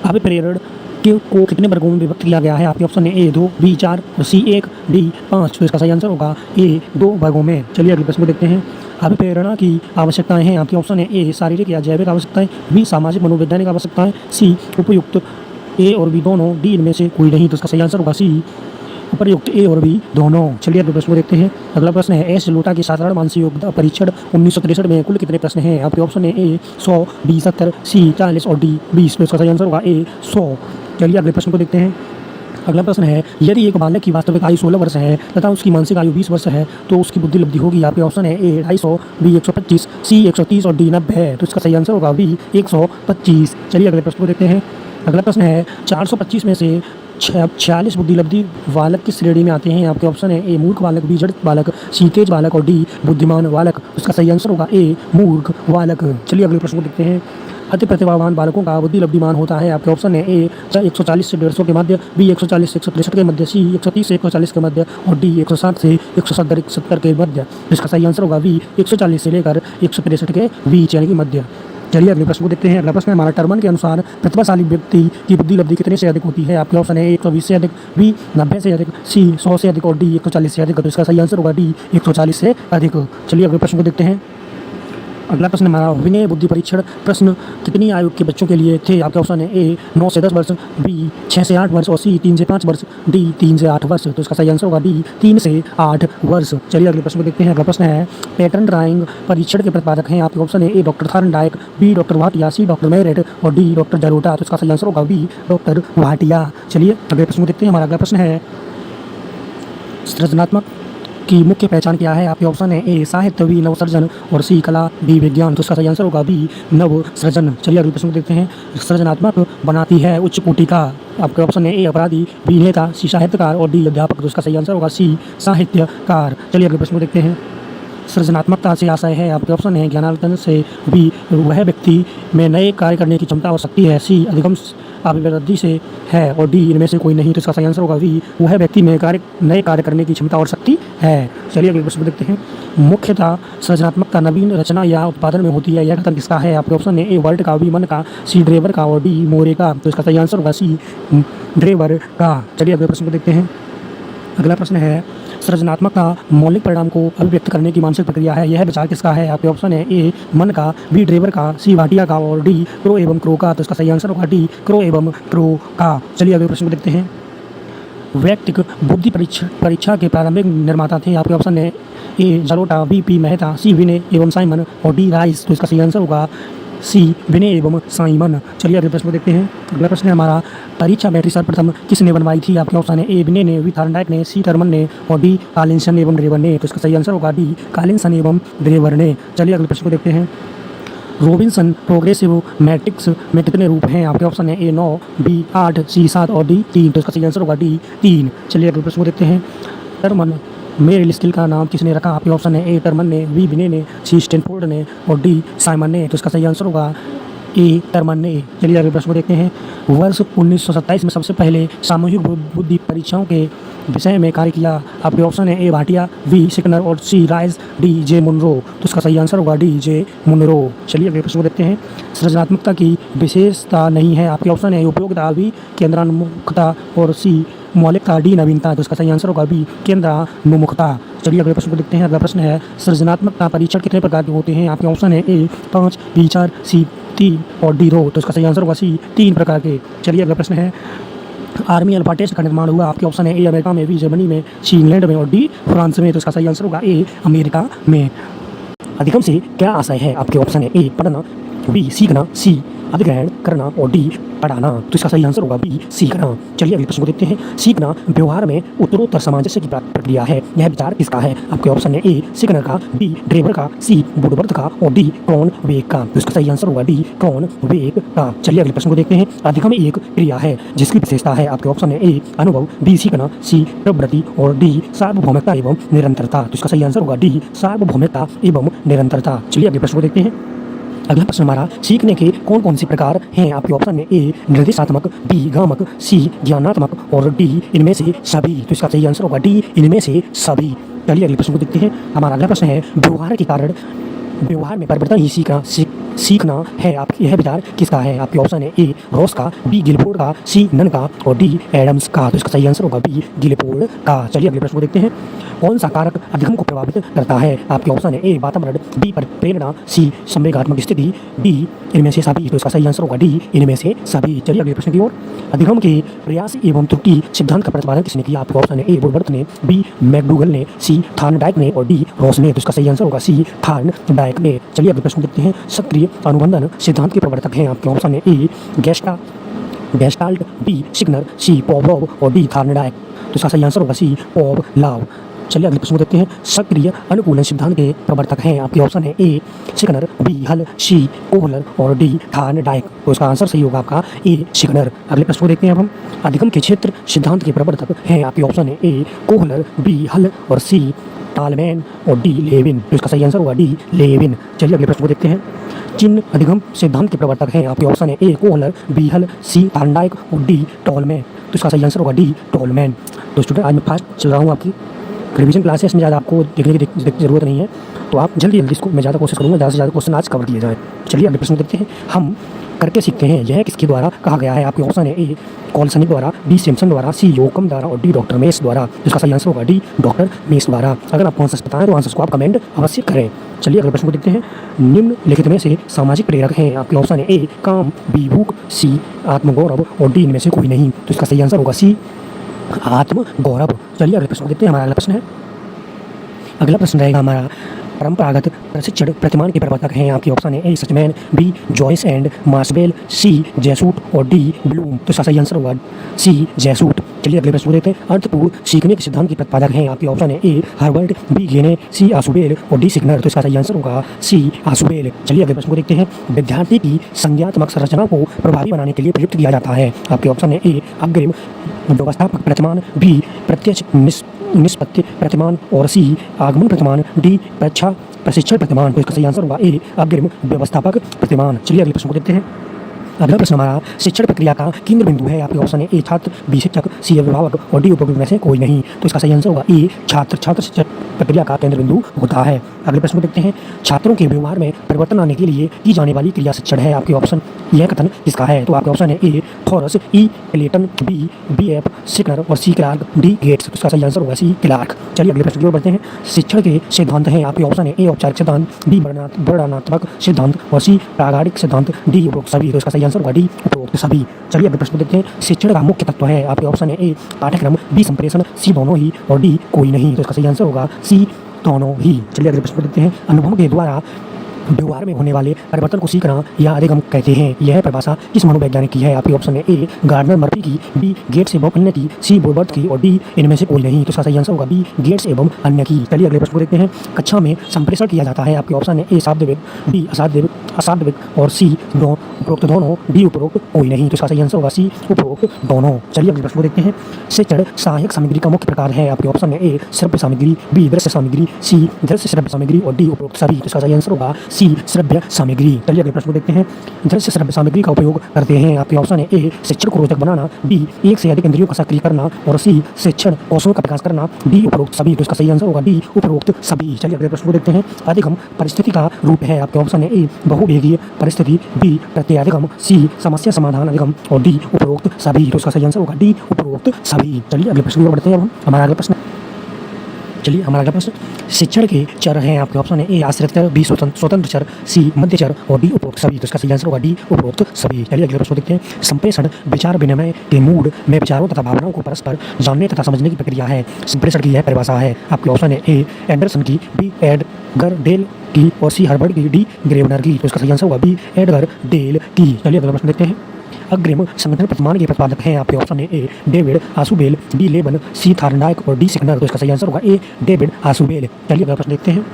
अभिप्रेरण को कितने वर्गों में विभक्त किया गया है? आपके ऑप्शन है ए 2, बी 4 और सी 1, डी 5। तो इसका सही आंसर होगा ए 2 वर्गों में। चलिए अगले प्रश्न को देखते हैं। अभिप्रेरणा की आवश्यकताएं हैं? आपके ऑप्शन है ए शारीरिक या जैविक आवश्यकताएं, बी सामाजिक मनोवैज्ञानिक आवश्यकताएं, सी उपयुक्त ए और बी दोनों, डी इनमें से कोई नहीं। तो इसका सही आंसर होगा सी उपयुक्त ए और बी दोनों। चलिए अगले प्रश्न को देखते हैं। अगला प्रश्न है, एस लोटा की साधारण मानसिक योग्यता परीक्षण 1963 में कुल कितने प्रश्न हैं? आपके ऑप्शन है ए 100, बी 70, सी 40 और डी 20। तो इसका सही आंसर होगा ए 100। चलिए अगले प्रश्न को देखते हैं। अगला प्रश्न है, यदि एक बालक की वास्तविक आयु 16 वर्ष है तथा उसकी मानसिक आयु 20 वर्ष है तो उसकी बुद्धि लब्धि होगी? आपके ऑप्शन है ए 250, बी 125, सी 130 और डी 90 है। तो इसका सही आंसर होगा बी 125। चलिए अगले प्रश्न को देखते हैं। अगला प्रश्न है, 425 में से 46 बुद्धि लब्धि बालक किस श्रेणी में आते हैं? आपके ऑप्शन है ए मूर्ख बालक, बी जड़ बालक, सी तेज बालक और डी बुद्धिमान बालक। उसका सही आंसर होगा ए मूर्ख बालक। चलिए अगले प्रश्न को देखते हैं। अति प्रतिभावान बालकों का बुद्धि लब्धिमान होता है। आपके ऑप्शन है ए 140 से 150 के मध्य, बी 140 से 163 के मध्य, सी 130 से 140 के मध्य और डी 160 से 170 के मध्य। इसका सही आंसर होगा बी 140 से लेकर 163 के बीच यानी कि मध्य। चलिए अगले प्रश्न को देखते हैं। अगला प्रश्न है हमारा टर्मन के अनुसार प्रतिभाशाली व्यक्ति की बुद्धि लब्धि कितने से अधिक होती है। आपके ऑप्शन है 120 से अधिक, बी 90 से अधिक, सी 100 से अधिक और डी 140 से अधिक। तो इसका सही आंसर होगा डी 140 से अधिक। चलिए अगले प्रश्न को देखते हैं। अगला प्रश्न हमारा विनय बुद्धि परीक्षण प्रश्न कितनी आयु के बच्चों के लिए थे। आपके ऑप्शन है ए 9 से 10 वर्ष, बी 6 से 8 वर्ष और सी 3 से 5 वर्ष, डी 3 से 8 वर्ष। तो इसका सही आंसर होगा डी 3 से 8 वर्ष। चलिए अगले प्रश्न को देखते हैं। अगला प्रश्न है पैटर्न ड्राइंग परीक्षण के प्रतिपादक हैं। आपके ऑप्शन है A doctor Thorndike, B doctor Bhatia, C doctor Merrett और डी डॉक्टर जलोटा। तो इसका सही आंसर होगा बी डॉक्टर भाटिया। चलिए अगले प्रश्न को देखते हैं। हमारा अगला प्रश्न है सृजनात्मक की मुख्य पहचान क्या है। आपके ऑप्शन है ए साहित्य, बी नवसृजन और सी कला, डी विज्ञान। तो इसका सही आंसर होगा बी नवसृजन। चलिए अगले प्रश्न को देखते हैं। सृजनात्मक बनाती है उच्च कोटि का। आपके ऑप्शन है ए अपराधी, बी नेता, सी साहित्यकार और डी अध्यापक। तो इसका सही आंसर होगा सी साहित्यकार। चलिए अगले प्रश्न को देखते हैं। सृजनात्मकता से आशय है। आपके ऑप्शन है ज्ञानार्जन से, बी वह व्यक्ति में नए कार्य करने की क्षमता और शक्ति है, सी अधिगम अभिवृद्धि से है और डी इनमें से कोई नहीं। तो इसका सही आंसर होगा बी वह व्यक्ति में नए कार्य करने की क्षमता और शक्ति है। चलिए अगले प्रश्न को देखते हैं। मुख्यतः सृजनात्मकता नवीन रचना या उत्पादन में होती है। यह कथन किसका है। आपके ऑप्शन है ए वर्ल्ड का, बी मन का, सी ड्रेवर का और डी मोरे का। तो इसका सही आंसर होगा सी ड्रेवर का। चलिए अगले प्रश्न को देखते हैं। अगला प्रश्न है सृजनात्मकता मौलिक परिणाम को अभिव्यक्त करने की मानसिक प्रक्रिया है। यह विचार किसका है। आपके ऑप्शन है ए मन का, बी ड्रेवर का, सी भाटिया का और डी क्रो एवं क्रो का। तो इसका सही आंसर होगा डी क्रो एवं क्रो का। चलिए अगले प्रश्न को देखते हैं। व्यक्तिक बुद्धि परीक्षा के प्रारंभिक निर्माता थे। आपके ऑप्शन है ए जलोटा, बी पी मेहता, सी विनय एवं साइमन और डी राइस। तो इसका सही आंसर होगा सी विनय एवं साइमन। चलिए अगले प्रश्न को देखते हैं। अगला प्रश्न है हमारा परीक्षा बैटरी सर्वप्रथम किसने बनवाई थी। आपके ऑप्शन है ए विनय ने, बी थॉर्नडाइक ने, सी टर्मन ने और डी कॉलिंसन एवं ड्रेवर ने। तो इसका सही आंसर होगा डी कॉलिंसन एवं ड्रेवर ने। चलिए अगले प्रश्न को देखते हैं। रॉबिन्सन प्रोग्रेसिव मैट्रिक्स में कितने रूप हैं। आपके ऑप्शन है ए 9, बी 8, सी 7 और डी 3। तो इसका सही आंसर होगा डी 3। चलिए अगले प्रश्न को देखते हैं। टर्मन मेरिल स्किल का नाम किसने रखा। आपके ऑप्शन है ए टर्मन ने, बी विनय ने, सी स्टैनफोर्ड ने और डी साइमन ने। तो इसका सही आंसर होगा ए टर्मन ने। चलिए अगले प्रश्न को देखते हैं। वर्ष 1927 में सबसे पहले सामूहिक बुद्धि परीक्षाओं के विषय में कार्य किया। आपके ऑप्शन है ए भाटिया, बी सिकनर और सी राइस, डी जे मुनरो। तो इसका सही आंसर होगा डी जे मुनरो। चलिए अगले प्रश्न को देखते हैं। सृजनात्मकता की विशेषता नहीं है। आपके ऑप्शन है उपयोगिता, बी केंद्रान्मुखता और सी मौलिकता, डी नवीनता। तो इसका सही आंसर होगा बी केंद्रान्मुखता। चलिए अगले प्रश्न को देखते हैं। अगला प्रश्न है सृजनात्मकता परीक्षण कितने प्रकार के होते हैं। आपके ऑप्शन है ए 5, बी 4, सी 3 और डी 2। तो इसका सही आंसर होगा सी 3 प्रकार के। चलिए अगला प्रश्न है आर्मी अल्फा टेस्ट का निर्माण हुआ। आपके ऑप्शन है ए अमेरिका में, बी जर्मनी में, सी इंग्लैंड में और डी फ्रांस में। तो इसका सही आंसर होगा ए अमेरिका में। अधिगम से क्या आशय है। आपके ऑप्शन है ए पढ़ना, बी सीखना, सी अधिग्रहण करना और डी पढ़ाना। तो इसका सही आंसर होगा बी सीखना। चलिए अगले प्रश्न को देखते हैं। सीखना व्यवहार में उत्तरोत्तर सामंजस्य की प्रक्रिया है। यह विचार किसका है। आपके ऑप्शन है ए सिकनर का, बी ड्रेवर का, सी वुडवर्थ का और डी क्रॉनवेक का। तो इसका सही आंसर होगा डी क्रॉनवेक का। चलिए अगले प्रश्न को देखते हैं। अधिगम एक क्रिया है जिसकी विशेषता है। आपके ऑप्शन है ए अनुभव, बी सीखना, सी प्रवृत्ति और डी सार्वभौमिकता एवं निरंतरता। तो इसका सही आंसर होगा डी सार्वभौमिकता एवं निरंतरता। चलिए अगले प्रश्न को देखते हैं। अगला प्रश्न हमारा सीखने के कौन कौन से प्रकार हैं। आपके ऑप्शन में ए निर्देशात्मक, बी गामक, सी ज्ञानात्मक और डी इनमें से सभी। तो इसका सही आंसर होगा डी इनमें से सभी। चलिए अगले प्रश्न को देखते हैं। हमारा अगला प्रश्न है व्यवहार के कारण व्यवहार में परिवर्तन ही सीखना है। आप यह विचार किसका है। आपके ऑप्शन है ए रॉस का, बी गिलफोर्ड का, सी नन का और डी एडम्स का। तो इसका सही आंसर होगा बी गिलफोर्ड का। चलिए अगले प्रश्न को देखते हैं। कौन सा कारक अधिगम को प्रभावित करता है। आपके ऑप्शन है ए वातावरण, बी पर प्रेरणा, सी संवेगात्मक स्थिति, डी इनमें से सभी। तो इसका सही आंसर होगा डी इनमें से सभी। चलिए अगले प्रश्न की ओर। अधिगम के प्रयास एवं त्रुटि सिद्धांत का प्रतिपादन किसने किया। आपके ऑप्शन है ए वुडवर्थ ने, बी मैकडूगल ने, सी थॉर्नडाइक ने और डी रॉस ने। तो इसका सही आंसर होगा सी थॉर्नडाइक ने। चलिए अगले प्रश्न देखते हैं। सक्रिय अनुबंधन सिद्धांत के प्रवर्तक हैं। आपके ऑप्शन है ए गेस्टाल्ट, बी सिग्नर, सी पॉवलोव और डी थॉर्नडाइक। तो इसका सही आंसर होगा सी पॉवलोव। चलिए अगले प्रश्न देखते हैं। सक्रिय अनुकूलन सिद्धांत के प्रवर्तक हैं। आपके ऑप्शन है ए सिग्नर, बी हल, सी कोहलर और डी थॉर्नडाइक। तो इसका आंसर सही होगा आपका ए सिग्नर। अगले प्रश्न को देखते हैं अब हम। अधिगम के क्षेत्र सिद्धांत के प्रवर्तक हैं। आपके ऑप्शन है ए कोहलर, बी हल और सी टालमैन और डी लेविन। तो इसका सही आंसर होगा डी लेविन। चलिए अगले प्रश्न को देखते हैं। चिन्ह अधिगम सिद्धांत के प्रवर्तक हैं आपके ऑप्शन है ए कोहलर, बी हल, सी थार्नडाइक और डी टॉलमैन। तो इसका सही आंसर होगा डी टॉलमैन। तो स्टूडेंट आज मैं फास्ट चल रहा हूँ आपकी रिवीजन क्लास है, इसमें ज़्यादा आपको देखने की ज़रूरत नहीं है, तो आप जल्दी इसको मैं ज़्यादा कोशिश करूँगा ज़्यादा से ज़्यादा क्वेश्चन आज कवर किए जाए। चलिए अगले प्रश्न देखते हैं। हम करके सीखते हैं यह किसके द्वारा कहा गया है आपके ऑप्शन है ए कॉलसनी द्वारा, बी सिम्पसन द्वारा, सी योकम द्वारा और डी डॉक्टर मेस द्वारा। इसका सही आंसर होगा डी डॉक्टर मेस द्वारा। अगर आपको आंसर बताएं तो आंसर को आप कमेंट अवश्य करें। चलिए अगले प्रश्न को देखते हैं। निम्नलिखित में से सामाजिक प्रेरक हैं आपके ऑप्शन है ए काम, बी भूख, सी आत्मगौरव और डी इनमें से कोई नहीं। तो इसका सही आंसर होगा सी आत्मगौरव। चलिए अगले प्रश्न को देखते हैं। हमारा अगला प्रश्न है, अगला प्रश्न रहेगा हमारा परंपरागत प्रशिक्षण प्रतिमान के प्रवर्तक हैं आपके ऑप्शन है ए सचमैन, बी जॉयस एंड मार्सबेल, सी जैसूट और डी ब्लूम। तो इसका सही आंसर होगा सी जैसूट। चलिए अगले प्रश्न को देखते हैं। अर्थपूर्ण सीखने के सिद्धांत के प्रतिपादक हैं आपके ऑप्शन है ए हार्वर्ड, बी गेने, सी आसुबेल और डी सिग्नर। तो इसका सही आंसर होगा सी आसुबेल। चलिए अगले प्रश्न को देखते हैं। विद्यार्थी की संज्ञात्मक संरचना को प्रभावी बनाने के लिए प्रयुक्त किया जाता है आपके ऑप्शन है ए अग्रिम व्यवस्थापक प्रतिमान, बी प्रत्यक्ष निष्पत्ति प्रतिमान और सी आगमन प्रतिमान, डी प्रशिक्षण प्रतिमान। तो इसका सही आंसर होगा ए अग्रिम व्यवस्थापक प्रतिमान। चलिए अगले प्रश्न को देखते हैं। अगला प्रश्न हमारा शिक्षण प्रक्रिया का केंद्र बिंदु है आपके ऑप्शन है ए छात्र, बी शिक्षक, सी अभिभावक और डी उपभोक्ता में से कोई नहीं। तो इसका सही आंसर होगा ए छात्र शिक्षण प्रक्रिया का केंद्र बिंदु होता है। अगले प्रश्न को देखते हैं। छात्रों के व्यवहार में परिवर्तन आने के लिए की जाने वाली क्रिया शिक्षण है आपके ऑप्शन, यह कथन किसका है? तो आपके ऑप्शन है ए थॉरस, ई क्लेटन, बी एफ सिकनर और सी क्लार्क, डी गेट्स। तो इसका सही आंसर होगा सी क्लार्क। चलिए अगले प्रश्न की ओर बढ़ते हैं। शिक्षण के सिद्धांत हैं आपके ऑप्शन है ए औपचारिक सिद्धांत, बी वर्णनात्मक सिद्धांत और सी प्रागाणिक सिद्धांत, डी उपरोक्त सभी। तो इसका सही आंसर होगा डी उपरोक्त सभी। चलिए अगले प्रश्न देखते हैं। शिक्षण का मुख्य तत्व है आपके ऑप्शन है ए पाठ्यक्रम, बी संप्रेषण, सी दोनों ही और डी कोई नहीं। तो इसका सही आंसर होगा सी दोनों ही। चलिए अगले प्रश्न देखते हैं। अनुभव के द्वारा व्यवहार में होने वाले परिवर्तन को सीखना या अधिगम कहते हैं। यह परिभाषा किस मनोवैज्ञानिक की है? आपके ऑप्शन है ए गार्डनर मर्फी की, बी गेट्स एवं अन्य की, सी बोबर्ट की और डी इनमें से कोई नहीं। तो इसका सही आंसर होगा बी गेट्स एवं अन्य की। चलिए अगले प्रश्न को देखते हैं। कक्षा में संप्रेषण किया जाता है आपके ऑप्शन है ए शाब्दिक, बी अशाब्दिक और सी उपरोक्त दोनों, डी उपरोक्त कोई नहीं। तो इसका सही आंसर होगा सी उपरोक्त दोनों। चलिए अगले प्रश्न को देखते हैं। शिक्षण सहायक सामग्री का मुख्य प्रकार है आपके ऑप्शन है ए श्रव्य सामग्री, बी दृश्य सामग्री, सी दृश्य श्रव्य सामग्री और डी उपरोक्त सभी। तो इसका सही आंसर होगा सी श्रव्य सामग्री। चलिए अगले प्रश्न को देखते हैं। दृश्य श्रव्य सामग्री का उपयोग करते हैं आपके ऑप्शन है ए शिक्षण को रोचक बनाना, बी एक से अधिक इंद्रियों का सक्रिय करना और सी शिक्षण कौशल का विकास करना, डी उपरोक्त सभी। तो इसका सही आंसर होगा डी उपरोक्त सभी। चलिए अगले प्रश्न को देखते हैं। अधिगम परिस्थिति का रूप है आपके ऑप्शन है ए बहुभेदीय परिस्थिति, बी प्रत्ययाधिगम, सी समस्या समाधान अधिगम और डी उपरोक्त सभी। तो इसका सही आंसर होगा डी उपरोक्त सभी। चलिए अगले प्रश्न को बढ़ते हैं। अब हमारा अगला प्रश्न शिक्षण के चर हैं आपके ऑप्शन है ए आश्रित चर, बी स्वतंत्र चर, सी मध्य चर और डी उपरोक्त सभी। तो इसका सही आंसर होगा डी उपरोक्त सभी। चलिए अगले प्रश्न देखते हैं। संप्रेषण विचार विनिमय के मूड में विचारों तथा भावनाओं को परस्पर जानने तथा समझने की प्रक्रिया है। संप्रेषण की यह परिभाषा है आपके ऑप्शन है ए एंडरसन की, बी एडगर डेल की और सी हार्वर्ड की, डी ग्रेवनर की। तो इसका सही आंसर होगा बी एडगर डेल की। चलिए अगला प्रश्न देखते हैं। अग्रिम संगठन प्रतिमान के प्रतिपादक हैं आपके ऑप्शन है ए डेविड आसुबेल, बी लेबन, सी थार्नडाइक और डी सिग्नर। तो इसका सही आंसर होगा ए डेविड आसुबेल। चलिए अगला प्रश्न देखते हैं।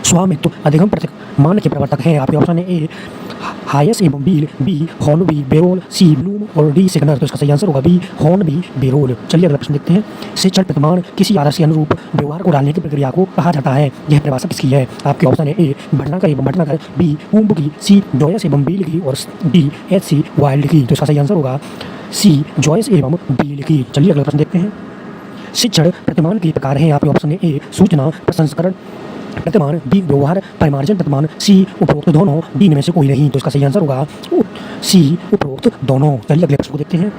स्वामित्व अधिगम प्रतिमान के प्रवर्तक हैं आपके ऑप्शन है ए हायस एवं बील, बी हॉर्नबी बेरोल, सी ब्लूम और डी सिग्नर। तो इसका सही आंसर होगा बी हॉर्नबी बेरोल। चलिए अगला प्रश्न देखते हैं। शिक्षण प्रतिमान किसी आदर्श के अनुरूप व्यवहार को डालने की प्रक्रिया को कहा जाता है। यह परिभाषा किसकी है? आपके ऑप्शन है ए भटनागर एवं भटनागर, बी कुंभ की, सी जॉयस एवं बील की और डी एच सी वाइल्ड की। तो इसका सही आंसर होगा सी जॉयस एवं बील की। चलिए अगला प्रश्न देखते हैं। शिक्षण प्रतिमान के प्रकार हैं आपके ऑप्शन है ए सूचना प्रसंस्करण प्रतिमान, बी व्यवहार परिमार्जन प्रतिमान, सी उपरोक्त दोनों, डी इनमें से कोई नहीं। तो इसका सही आंसर होगा सी उपरोक्त दोनों। चलिए अगले प्रश्न को देखते हैं।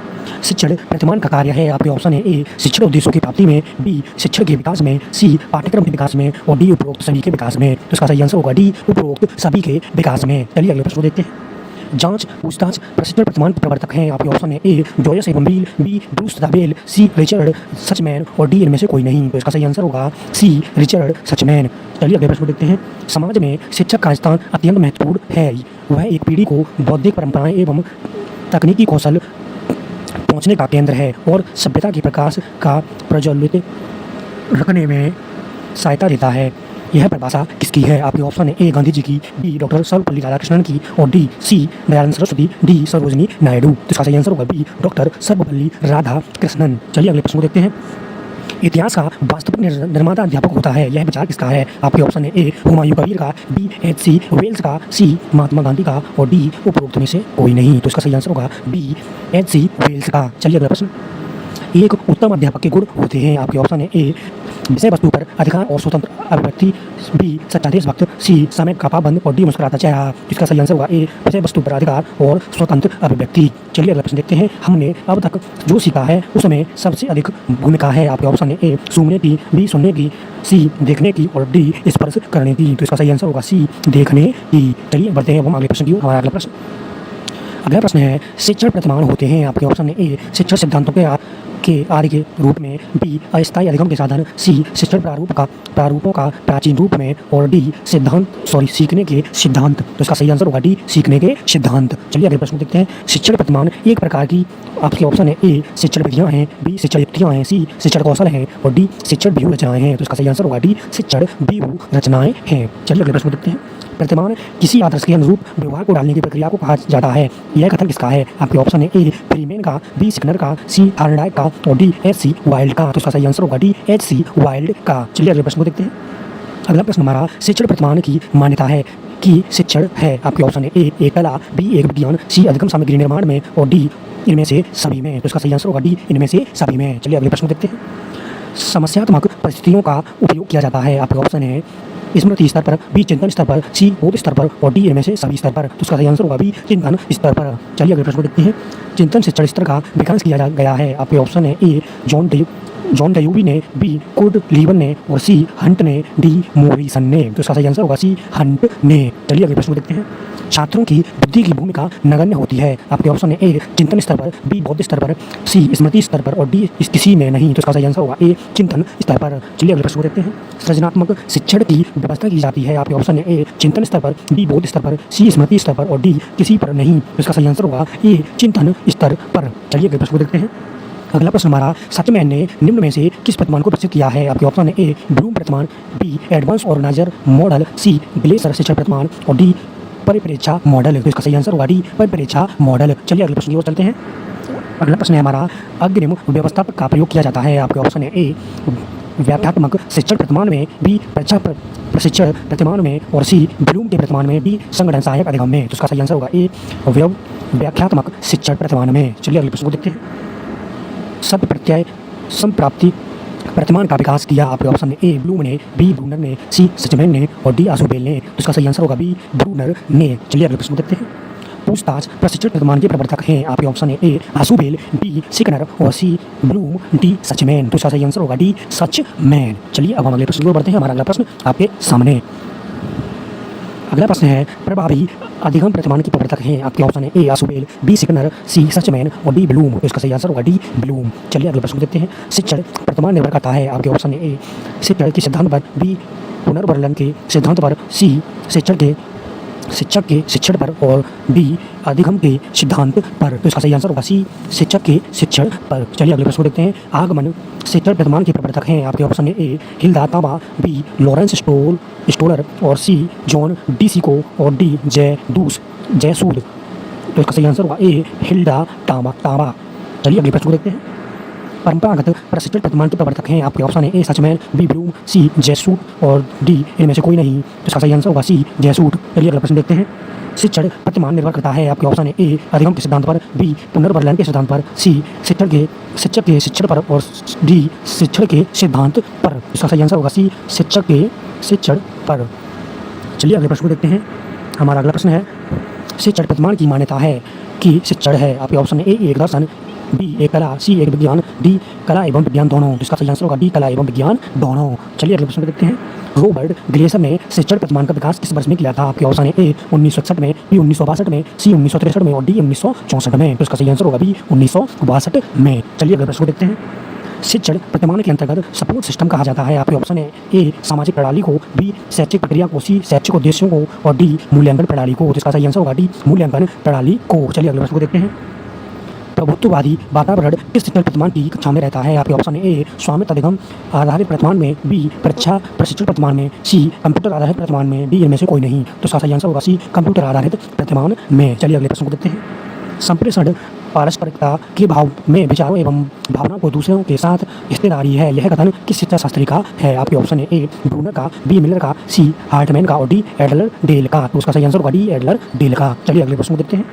शिक्षण प्रतिमान का कार्य है आपके ऑप्शन है ए शिक्षण उद्देश्यों की प्राप्ति में, बी शिक्षण के विकास में, सी पाठ्यक्रम के विकास में और डी उपरोक्त सभी के विकास में। तो इसका सही आंसर होगा डी उपरोक्त सभी के विकास में। चलिए अगले प्रश्न को देखते हैं। जांच पूछताछ प्रशिक्षण प्रतिमान के प्रवर्तक हैं आपके ऑप्शन है ए जॉयस एवं बील, बी ब्रूस तथा बेल, सी रिचर्ड सचमैन और डी इनमें से कोई नहीं। तो इसका सही आंसर होगा सी रिचर्ड सचमैन। चलिए अगले प्रश्न देखते हैं। समाज में शिक्षक का स्थान अत्यंत महत्वपूर्ण है। वह एक पीढ़ी को बौद्धिक परंपराएं एवं तकनीकी कौशल पहुँचने का केंद्र है और सभ्यता के प्रकाश का प्रज्वलित रखने में सहायता देता है। यह परिभाषा किसकी है? आपके ऑप्शन है ए गांधी जी की, बी डॉक्टर सर्वपल्ली राधाकृष्णन की और डी सी दयानंद सरस्वती, डी सरोजिनी नायडू। तो इसका सही आंसर होगा बी डॉक्टर सर्वपल्ली राधाकृष्णन। चलिए अगले प्रश्न को देखते हैं। इतिहास का वास्तविक निर्माता अध्यापक होता है। यह विचार किसका है? आपके ऑप्शन है ए हुमायूं कबीर का, बी एच.सी. वेल्स का, सी महात्मा गांधी का और डी उपरोक्त में से कोई नहीं। तो इसका सही आंसर होगा बी एच.सी. वेल्स का। चलिए अगला प्रश्न। एक उत्तम अध्यापक के गुण होते हैं। आपके ऑप्शन है ए विषय वस्तु पर अधिकार और स्वतंत्र अभिव्यक्ति, बी सच्चा देशभक्त, सी समय का पाबंद और डी मुस्कुराता चेहरा। इसका सही आंसर होगा ए विषय वस्तु पर अधिकार और स्वतंत्र अभिव्यक्ति। चलिए अगला प्रश्न देखते हैं। हमने अब तक जो सीखा है उसमें सबसे अधिक भूमिका है। आपके ऑप्शन है ए सूंघने की, बी सुनने की, सी देखने की और डी स्पर्श करने की। तो इसका सही आंसर होगा सी देखने की। चलिए बढ़ते हैं हम अगले प्रश्न की ओर। हमारा अगला प्रश्न है शिक्षण प्रतिमान होते हैं। आपके ऑप्शन है ए शिक्षण सिद्धांतों के आदि के रूप में, बी अस्थायी अधिगम के साधन, सी शिक्षण प्रारूपों का प्राचीन रूप में और डी सीखने के सिद्धांत। तो इसका सही आंसर होगा डी सीखने के सिद्धांत। चलिए अगले प्रश्न देखते हैं। शिक्षण प्रतिमान एक प्रकार की, आपके ऑप्शन है ए शिक्षण विधियाँ हैं, बी शिक्षण युक्तियाँ हैं, सी शिक्षण कौशल हैं और डी शिक्षण व्यूह रचनाएं हैं। तो इसका सही आंसर होगा डी शिक्षण व्यूह रचनाएं हैं। चलिए अगले प्रश्न देखते हैं। प्रतिमान किसी आदर्श के अनुरूप व्यवहार को डालने की प्रक्रिया को कहा जाता है। यह कथन किसका है? आपके ऑप्शन है ए फ्रीमेन का, बी स्किनर का, सी थॉर्नडाइक का और डी एच.सी. वाइल्ड का। तो इसका सही आंसर होगा डी एच.सी. वाइल्ड का। चलिए अगले प्रश्न को देखते हैं। अगला प्रश्न हमारा शिक्षण प्रतिमान की मान्यता है कि शिक्षण है। आपके ऑप्शन है ए एक कला, बी एक विज्ञान, सी अधिगम सामग्री निर्माण में और डी इनमें से सभी में। तो इसका सही आंसर होगा डी इनमें से सभी में। चलिए अगले प्रश्न देखते हैं। समस्यात्मक परिस्थितियों का उपयोग किया जाता है। आपके ऑप्शन है स्मृति स्तर पर, बी चिंतन स्तर पर, सी बोध स्तर पर और डी इनमें से सभी स्तर पर। तो उसका सही आंसर होगा बी चिंतन स्तर पर। चलिए अगले प्रश्न देखते हैं। चिंतन शिक्षण स्तर का विकास किया गया है। आपके ऑप्शन है ए जॉन डयूबी ने, बी कुर्ट लीवन ने और सी हंट ने, डी मोरिसन ने। तो इसका सही आंसर होगा सी हंट ने। चलिए अगले प्रश्न देखते हैं। छात्रों की बुद्धि की भूमिका नगण्य होती है। आपके ऑप्शन है ए चिंतन स्तर पर, बी बौद्ध स्तर पर, सी स्मृति स्तर पर और डी किसी में नहीं। तो इसका सही आंसर होगा ए चिंतन स्तर पर। चलिए अगले प्रश्न देखते हैं। सृजनात्मक शिक्षण की व्यवस्था की जाती है। आपके ऑप्शन है ए चिंतन स्तर पर, बी बौद्ध स्तर पर, सी स्मृति स्तर पर और डी किसी पर नहीं। तो इसका सही आंसर होगा ए चिंतन स्तर पर। चलिए अगले प्रश्न देखते हैं। अगला प्रश्न हमारा सचमैन ने निम्न में से किस प्रतिमान को प्रस्तुत किया है? आपके ऑप्शन है ए ब्लूम प्रतिमान, बी एडवांस ऑर्गेनाइजर मॉडल, सी ग्लेसर शिक्षण प्रतिमान और डी परिप्रेक्षा मॉडल। तो इसका सही आंसर होगा डी परिप्रेक्षा मॉडल। चलिए अगले प्रश्न की ओर चलते हैं। अगला प्रश्न है हमारा अग्रिम व्यवस्था का प्रयोग किया जाता है। आपके ऑप्शन है ए व्याख्यात्मक शिक्षण प्रतिमान में, बी परीक्षा प्रशिक्षण प्रतिमान में और सी ब्लूम के प्रतिमान में, डी संगठन सहायक अधिगम में। तो इसका सही आंसर होगा ए व्याख्यात्मक शिक्षण प्रतिमान में। चलिए अगले प्रश्न को देखते हैं। शब्द प्रत्यय संप्राप्ति प्रतिमान का विकास किया। आपके ऑप्शन है ए ब्लूम ने, बी ब्रूनर ने, सी सचमैन ने और डी आशुबेल ने। तो इसका सही आंसर होगा बी ब्रूनर ने। चलिए अगले प्रश्न देखते हैं। पूछताछ प्रशिक्षण प्रतिमान के प्रवर्तक हैं। आपके ऑप्शन है ए आशुबेल, बी सिकनर और सी ब्लूम, डी सचमैन। तो इसका सही आंसर होगा डी सचमैन। चलिए अब हम अगले प्रश्न की ओर बढ़ते हैं। हमारा अगला प्रश्न आपके सामने। अगला प्रश्न है प्रभावी अधिगम प्रतिमान के प्रवर्तक हैं। आपके ऑप्शन है ए आशुबेल, बी सिकनर, सी सचमैन और डी ब्लूम। तो इसका सही आंसर होगा डी ब्लूम। चलिए अगले प्रश्न देखते हैं। शिक्षण प्रतिमान निर्भर करता है। आपके ऑप्शन है ए शिक्षण के सिद्धांत पर, बी पुनर्वर्लन के सिद्धांत पर, सी शिक्षक के शिक्षण पर और डी अधिगम के सिद्धांत पर। तो इसका सही आंसर होगा सी शिक्षक के शिक्षण पर। चलिए अगले प्रश्न देखते हैं। आगमन शिक्षण प्रतिमान के प्रवर्तक हैं। आपके ऑप्शन है ए हिल्दा ताबा, बी लॉरेंस स्टोलर और सी जॉन डीसिको और डी जयसूद। तो इसका सही आंसर होगा ए हिल्दा ताबा। चलिए अगले प्रश्न देखते हैं। परंपरागत प्रशिक्षण प्रतिमान के प्रवर्तक हैं। आपके ऑप्शन है ए सचमैन, बी ब्लूम, सी जयसूट और डी इनमें से कोई नहीं। तो इसका सही आंसर होगा सी जयसूट। चलिए अगला प्रश्न देखते हैं। शिक्षण प्रतिमान निर्भर करता है। आपके ऑप्शन है ए अधिगम के सिद्धांत पर, बी पुनर्वर्लन के सिद्धांत पर, सी शिक्षक के शिक्षण पर और डी शिक्षण के सिद्धांत पर। इसका सही आंसर होगा सी शिक्षक के शिक्षण पर। चलिए अगले प्रश्न को देखते हैं। हमारा अगला प्रश्न है शिक्षण प्रतिमान की मान्यता है कि शिक्षण है। आपके ऑप्शन है ए एक दर्शन, बी एक कला, सी एक विज्ञान, डी कला एवं विज्ञान दोनों। इसका सही आंसर होगा डी कला एवं विज्ञान दोनों। चलिए अगले प्रश्न देखते हैं। रॉबर्ट ग्लेसर ने शिक्षण प्रतिमान का विकास किस वर्ष में किया था? आपके ऑप्शन है ए 1961 में, बी 1962 में, सी 1963 में और डी 1964 में। तो इसका सही आंसर होगा बी 1962 में। चलिए अगले प्रश्न देखते हैं। शिक्षण प्रतिमान के अंतर्गत सपोर्ट सिस्टम कहा जाता है। आपके ऑप्शन है ए सामाजिक प्रणाली को, बी शैक्षिक प्रक्रिया को, सी शैक्षिक उद्देश्यों को और डी मूल्यांकन प्रणाली को। तो इसका सही आंसर होगा डी मूल्यांकन प्रणाली को। चलिए अगले प्रश्न को देखते हैं। प्रभुत्ववादी वातावरण किस शिक्षण प्रतिमान की कक्षा में रहता है? आपके ऑप्शन है ए स्वामित्व अधिगम आधारित प्रतिमान में, बी परीक्षा प्रशिक्षण प्रतिमान में, सी कंप्यूटर आधारित प्रतिमान में, डी इनमें से कोई नहीं। तो इसका सही आंसर होगा सी कंप्यूटर आधारित प्रतिमान में। चलिए अगले प्रश्न को देखते हैं। संप्रेषण पारस्परिकता के भाव में विचारों एवं भावनाओं को दूसरों के साथ हिस्सेदारी है। यह कथन किस शिक्षा शास्त्री का है? आपके ऑप्शन है ए ब्रूनर का, बी मिलर का, सी हार्टमैन का और डी एडलर डेल का। तो उसका सही आंसर होगा डी एडलर डेल का। चलिए अगले प्रश्न को देखते हैं।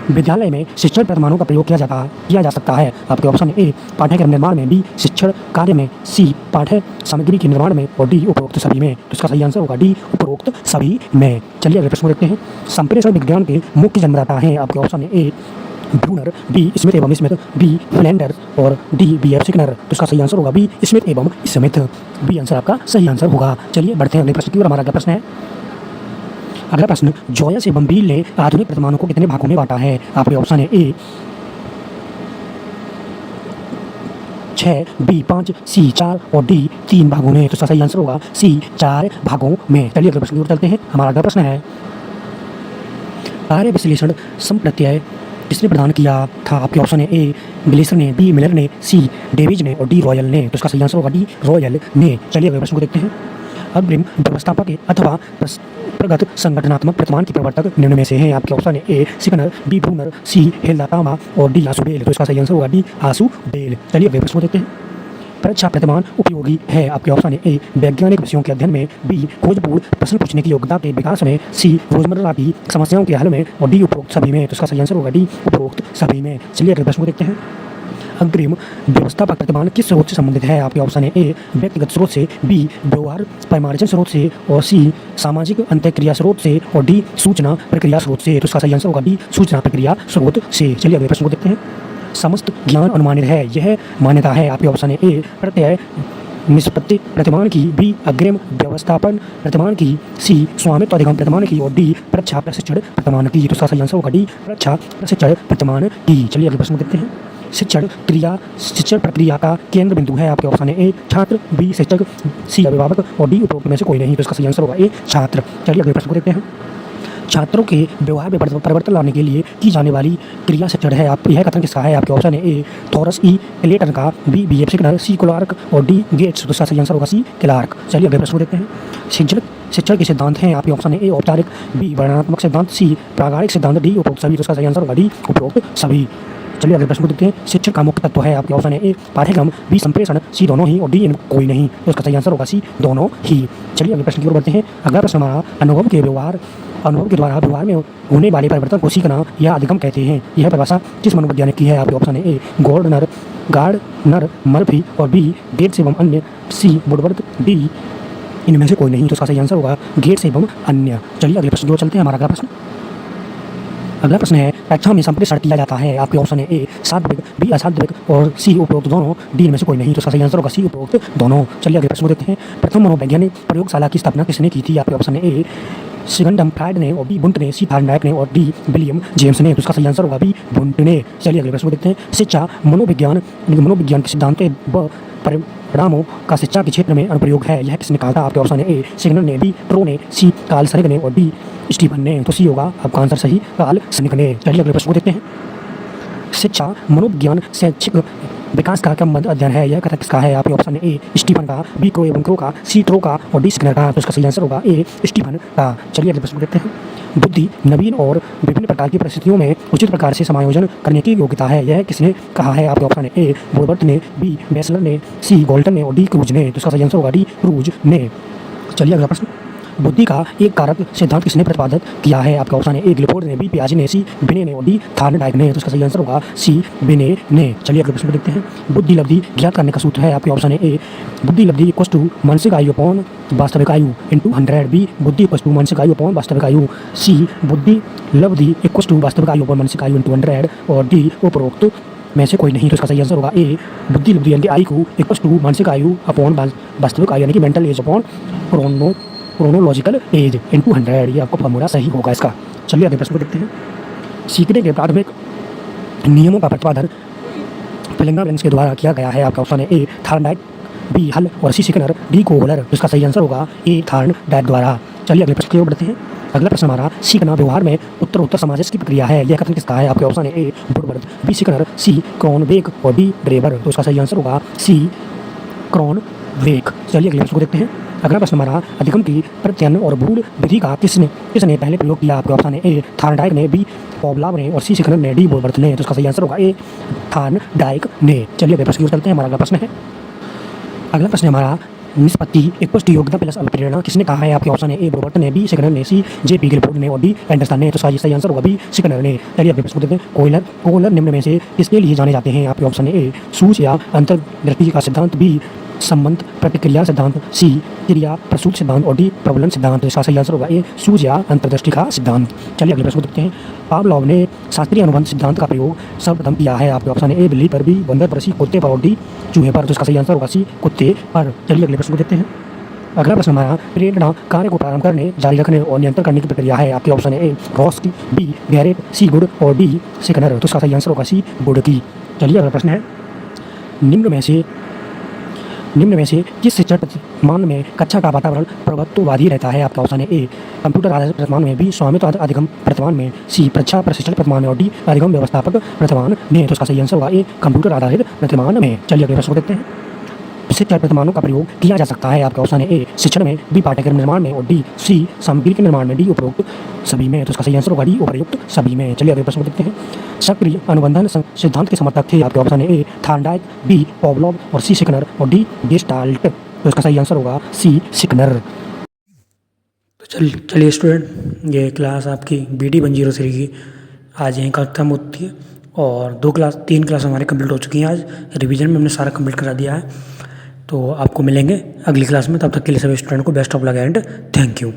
विद्यालय में शिक्षण प्रतिमानों का प्रयोग किया जा सकता है। आपके ऑप्शन ए पाठ्यक्रम निर्माण में, बी शिक्षण कार्य में, सी पाठ्य सामग्री के निर्माण में और डी उपरोक्त सभी में। तो इसका सही आंसर होगा डी उपरोक्त सभी में। चलिए अगले प्रश्न को देखते हैं। संप्रेषण विज्ञान के मुख्य जन्मदाता हैं। आपके ऑप्शन है ए ब्रूनर, बी स्मिथ एवं स्मिथ, बी फ्लैंडर और डी बी एफ सिकनर। तो इसका सही आंसर होगा बी स्मिथ एवं स्मिथ। बी आंसर आपका सही आंसर होगा। चलिए बढ़ते हैं अगले प्रश्न की ओर। हमारा अगला प्रश्न है, अगला प्रश्न जॉयस एवं बील ने आधुनिक प्रतिमानों को कितने भागों में बांटा है? आपके ऑप्शन है ए 6, बी 5, सी 4 और डी 3 भागों में। तो इसका सही आंसर होगा सी 4 भागों में। चलिए अगले प्रश्न की ओर चलते हैं। हमारा अगला प्रश्न है, कार्य विश्लेषण संप्रत्यय किसने प्रदान किया था? आपके ऑप्शन है ए ग्लेसर ने, बी मिलर ने, सी डेविज ने और डी रॉयल ने। तो इसका सही आंसर होगा डी रॉयल ने। चलिए अगले प्रश्न को देखते हैं। अग्रिम व्यवस्थापक अथवा प्रगत संगठनात्मक प्रतिमान के प्रवर्तक निम्न में से हैं। आपके ऑप्शन है ए सिकनर, बी ब्रूनर, सी हेल्दातामा और डी आसुबेल। तो इसका सही आंसर होगा डी आसुबेल। चलिए अगले प्रश्न को देखते हैं। परीक्षा प्रतिमान उपयोगी है। आपके ऑप्शन है ए वैज्ञानिक विषयों के अध्ययन में, बी खोजपूर्ण प्रश्न पूछने की योग्यता के विकास में, सी रोजमर्रा की समस्याओं के हल में और डी उपरोक्त सभी में। तो इसका सही आंसर होगा डी उपरोक्त सभी में। चलिए अगले प्रश्न को देखते हैं। अग्रिम व्यवस्थापक प्रतिमान किस स्रोत से संबंधित है? आपके ऑप्शन है ए व्यक्तिगत स्रोत से, बी व्यवहार पैमार्जन स्रोत से और सी सामाजिक अंतःक्रिया स्रोत से और डी सूचना प्रक्रिया स्रोत से। तो इसका सही आंसर होगा डी सूचना प्रक्रिया स्रोत से। चलिए अगले प्रश्न को देखते हैं। समस्त ज्ञान अनुमानित है, यह मान्यता है। आपके ऑप्शन है ए प्रत्यय निष्पत्ति प्रतिमान की, बी अग्रिम व्यवस्थापन प्रतिमान की, सी स्वामित्व अधिगम प्रतिमान की और डी परीक्षा प्रशिक्षण प्रतिमान की। तो इसका सही आंसर होगा डी परीक्षा प्रशिक्षण प्रतिमान की। चलिए अगले प्रश्न को देखते हैं। शिक्षण प्रक्रिया का केंद्र बिंदु है। आपके ऑप्शन है ए छात्र, बी शिक्षक, सी अभिभावक और डी उपरोक्त में से कोई नहीं। तो इसका सही आंसर होगा ए छात्र। चलिए अगले प्रश्न को देखते हैं। छात्रों के व्यवहार में परिवर्तन लाने के लिए की जाने वाली क्रिया शिक्षण है। आप यह कथन किसका है? आपके ऑप्शन है ए थॉरस ई क्लेटन का, B B F Skinner, C Clark और डी गेट्स। तो इसका सही आंसर होगा सी क्लार्क। चलिए अगले प्रश्न को देखते हैं। शिक्षण के सिद्धांत हैं। आपके ऑप्शन है ए औपचारिक, बी वर्णनात्मक सिद्धांत, सी प्रामाणिक सिद्धांत, डी उपरोक्त सभी। तो इसका सही आंसर होगा डी उपरोक्त सभी। चलिए अगले प्रश्न को देखते हैं। शिक्षण का मुख्य तत्व है। आपके ऑप्शन है ए पाठ्यक्रम, बी संप्रेषण, सी दोनों ही और डी कोई नहीं। तो इसका सही आंसर होगा सी दोनों ही। चलिए अगले प्रश्न की ओर बढ़ते हैं। अगला प्रश्न हमारा अनुभव के द्वारा व्यवहार में होने वाले परिवर्तन को सीखना या अधिगम कहते हैं। यह परिभाषा किस मनोवैज्ञानिक की है? आपके ऑप्शन है ए गार्डनर, मर्फी और बी गेट्स एवं अन्य, सी वुडवर्थ, डी इनमें से कोई नहीं। तो इसका सही आंसर होगा गेट्स एवं अन्य। चलिए अगले प्रश्न की ओर चलते हैं। हमारा अगला प्रश्न है, कक्षा में संप्रेषण किया जाता है। आपके ऑप्शन है ए सात्विक, बी असात्विक और सी उपरोक्त दोनों, डी इनमें से कोई नहीं। तो इसका सही आंसर होगा सी उपरोक्त दोनों। चलिए अगले प्रश्न को देखते हैं। प्रथम मनोवैज्ञानिक प्रयोगशाला की स्थापना किसने की थी? आपके ऑप्शन है ए सिगंडम फ्रायड ने और बी बुंट ने, सी थार्नडाइक ने और डी विलियम जेम्स ने। तो इसका सही आंसर होगा बी बुंट ने। चलिए अगले प्रश्न को देखते हैं। शिक्षा मनोविज्ञान के सिद्धांत व परिणामों का शिक्षा के क्षेत्र में अनुप्रयोग है। यह किसने कहा था? आपके ऑप्शन है ए सिग्नल ने, बी ट्रो ने, सी कार्ल सनिक ने और डी स्टीफन ने। तो सी होगा आपका आंसर सही, कार्ल सनिक ने। चलिए अगले प्रश्न को देखते हैं। शिक्षा मनोविज्ञान शैक्षिक विकास का क्रमबद्ध अध्ययन है। यह कथन किसका है? आपके ऑप्शन है ए स्टीफन का, बी क्रो एवं क्रो का, सी ट्रो का और डी स्किनर का। तो इसका सही आंसर होगा ए स्टीफन का। चलिए अगले प्रश्न को देखते हैं। बुद्धि नवीन और विभिन्न प्रकार की परिस्थितियों में उचित प्रकार से समायोजन करने की योग्यता है। यह किसने कहा है? आपके ऑप्शन है ए वुडवर्थ ने, बी बेसलर ने, सी गोल्टन ने और डी क्रूज ने। तो इसका सही आंसर होगा डी क्रूज ने। चलिए अगला प्रश्न। बुद्धि का एक कारक सिद्धांत किसने प्रतिपादित किया है? आपका ऑप्शन है ए ग्लिपोर्ड ने, बी पियाजे ने, सी बिने ने और डी थार्नडाइक ने। तो इसका सही आंसर होगा सी बिने ने। चलिए अगले प्रश्न को देखते हैं। बुद्धि लब्धि ज्ञात करने का सूत्र है। आपके ऑप्शन है ए बुद्धि लब्धि इक्वल्स टू मानसिक आयु अपॉन वास्तविक आयु इंटू 100, बी बुद्धि इक्वल्स टू मानसिक आयु अपॉन वास्तविक आयु, सी बुद्धि लब्धि इक्वल्स टू वास्तविक आयु अपॉन मानसिक आयु इंटू 100 और डी उपरोक्त में से कोई नहीं। तो इसका सही आंसर होगा ए बुद्धि लब्धि यानी कि आई को इक्वल्स टू मानसिक आयु अपॉन वास्तविक आयु यानी कि mental as upon chronological age into 100। ये आपको फॉर्मूला सही होगा इसका। चलिए अगले प्रश्न को देखते हैं। सीखने के प्राथमिक नियमों का प्रतिपादन फिलिंगरबैंक्स के द्वारा किया गया है। आपका ऑप्शन है ए थार्नडाइक, बी हल और सी स्किनर, डी कोहलर। इसका सही आंसर होगा ए थार्नडाइक द्वारा। चलिए अगले प्रश्न की ओर बढ़ते हैं। अगला प्रश्न हमारा सीखना व्यवहार में उत्तर समाजस की प्रक्रिया है। यह कथन किसका है? आपके ऑप्शन है ए वुडवर्थ, बी स्किनर, सी क्रॉनबेक और डी ड्रेबर। तो इसका सही आंसर होगा सी वेग। चलिए अगले प्रश्न को देखते हैं। अगला प्रश्न हमारा अधिगम की प्रत्ययन और भूल विधि का किसने पहले प्रयोग किया? आपके ऑप्शन है ए थार्नडाइक ने, बी पॉवलोव ने और सी शिकनर ने, डी वोल्वर्थ ने। तो इसका सही आंसर होगा ए थार्नडाइक ने। चलिए अगले प्रश्न की ओर चलते हैं। हमारा अगला प्रश्न है हमारा निष्पत्ति एक पुष्टि योग्यता प्लस अभिप्रेरणा किसने कहा है? आपके ऑप्शन है ए वोल्वर्थ ने, बी शिकनर ने, सी जे पी गिलफोर्ड ने और डी एंडरसन ने। तो सही आंसर होगा बी शिकनर ने। चलिए अगले प्रश्न को देखते हैं। कोहलर निम्न में से किसके लिए जाने जाते हैं? आपके ऑप्शन है ए सूच या अंतर्दृष्टि का सिद्धांत, बी संबंध प्रतिक्रिया सिद्धांत, सी क्रिया प्रसूत सिद्धांत और डी प्रबलन सिद्धांत। तो इसका सही आंसर होगा ए सूच या अंतर्दृष्टि का सिद्धांत। चलिए अगले प्रश्न को देखते हैं। पावलोव ने शास्त्रीय अनुबंध सिद्धांत का प्रयोग सर्वप्रथम किया है? आपके ऑप्शन है ए बिल्ली पर, बी बंदर पर, सी कुत्ते पर और डी चूहे पर। तो इसका सही आंसर होगा सी कुत्ते पर। चलिए अगले प्रश्न को देखते हैं। अगला प्रश्न हमारा प्रेरणा कार्य को प्रारंभ करने, जारी रखने और नियंत्रण करने की प्रक्रिया है? आपके ऑप्शन है ए रॉस की, बी गैरेट, सी गुड और डी शिकनर। तो इसका सही आंसर होगा सी गुड की। चलिए अगला प्रश्न है निम्न में से किस शिक्षण प्रतिमान में कक्षा का वातावरण प्रभुत्ववादी रहता है? आपका ऑप्शन है ए कंप्यूटर आधारित प्रतिमान में, बी स्वामित्व अधिगम प्रतिमान में, सी परीक्षा प्रशिक्षण प्रतिमान में और डी अधिगम व्यवस्थापक प्रतिमान में। तो इसका सही आंसर होगा ए कंप्यूटर आधारित प्रतिमान में। चलिए अगले प्रश्न को देखते हैं। शिक्षण प्रतिमानों का प्रयोग किया जा सकता है? आपके ऑप्शन है ए शिक्षण में, बी पाठ्यक्रम निर्माण में और डी सी सामग्री के निर्माण में, डी उपरोक्त सभी में। तो इसका सही आंसर होगा डी उपयुक्त सभी में। चलिए अगले प्रश्न को देखते हैं। सक्रिय अनुबंधन सिद्धांत के समर्थक थे? आपके ऑप्शन है ए थार्नडाइक, बी पॉवलोव और सी शिकनर और डी गेस्टाल्ट। तो इसका सही आंसर होगा सी शिकनर। तो चलिए स्टूडेंट, ये क्लास आपकी BD 103 की आज यहीं खत्म होती है और 3 क्लास हमारे कंप्लीट हो चुकी हैं। आज रिवीजन में हमने सारा कंप्लीट करा दिया है। तो आपको मिलेंगे अगली क्लास में। तब तक के लिए सभी स्टूडेंट को best of luck and thank you.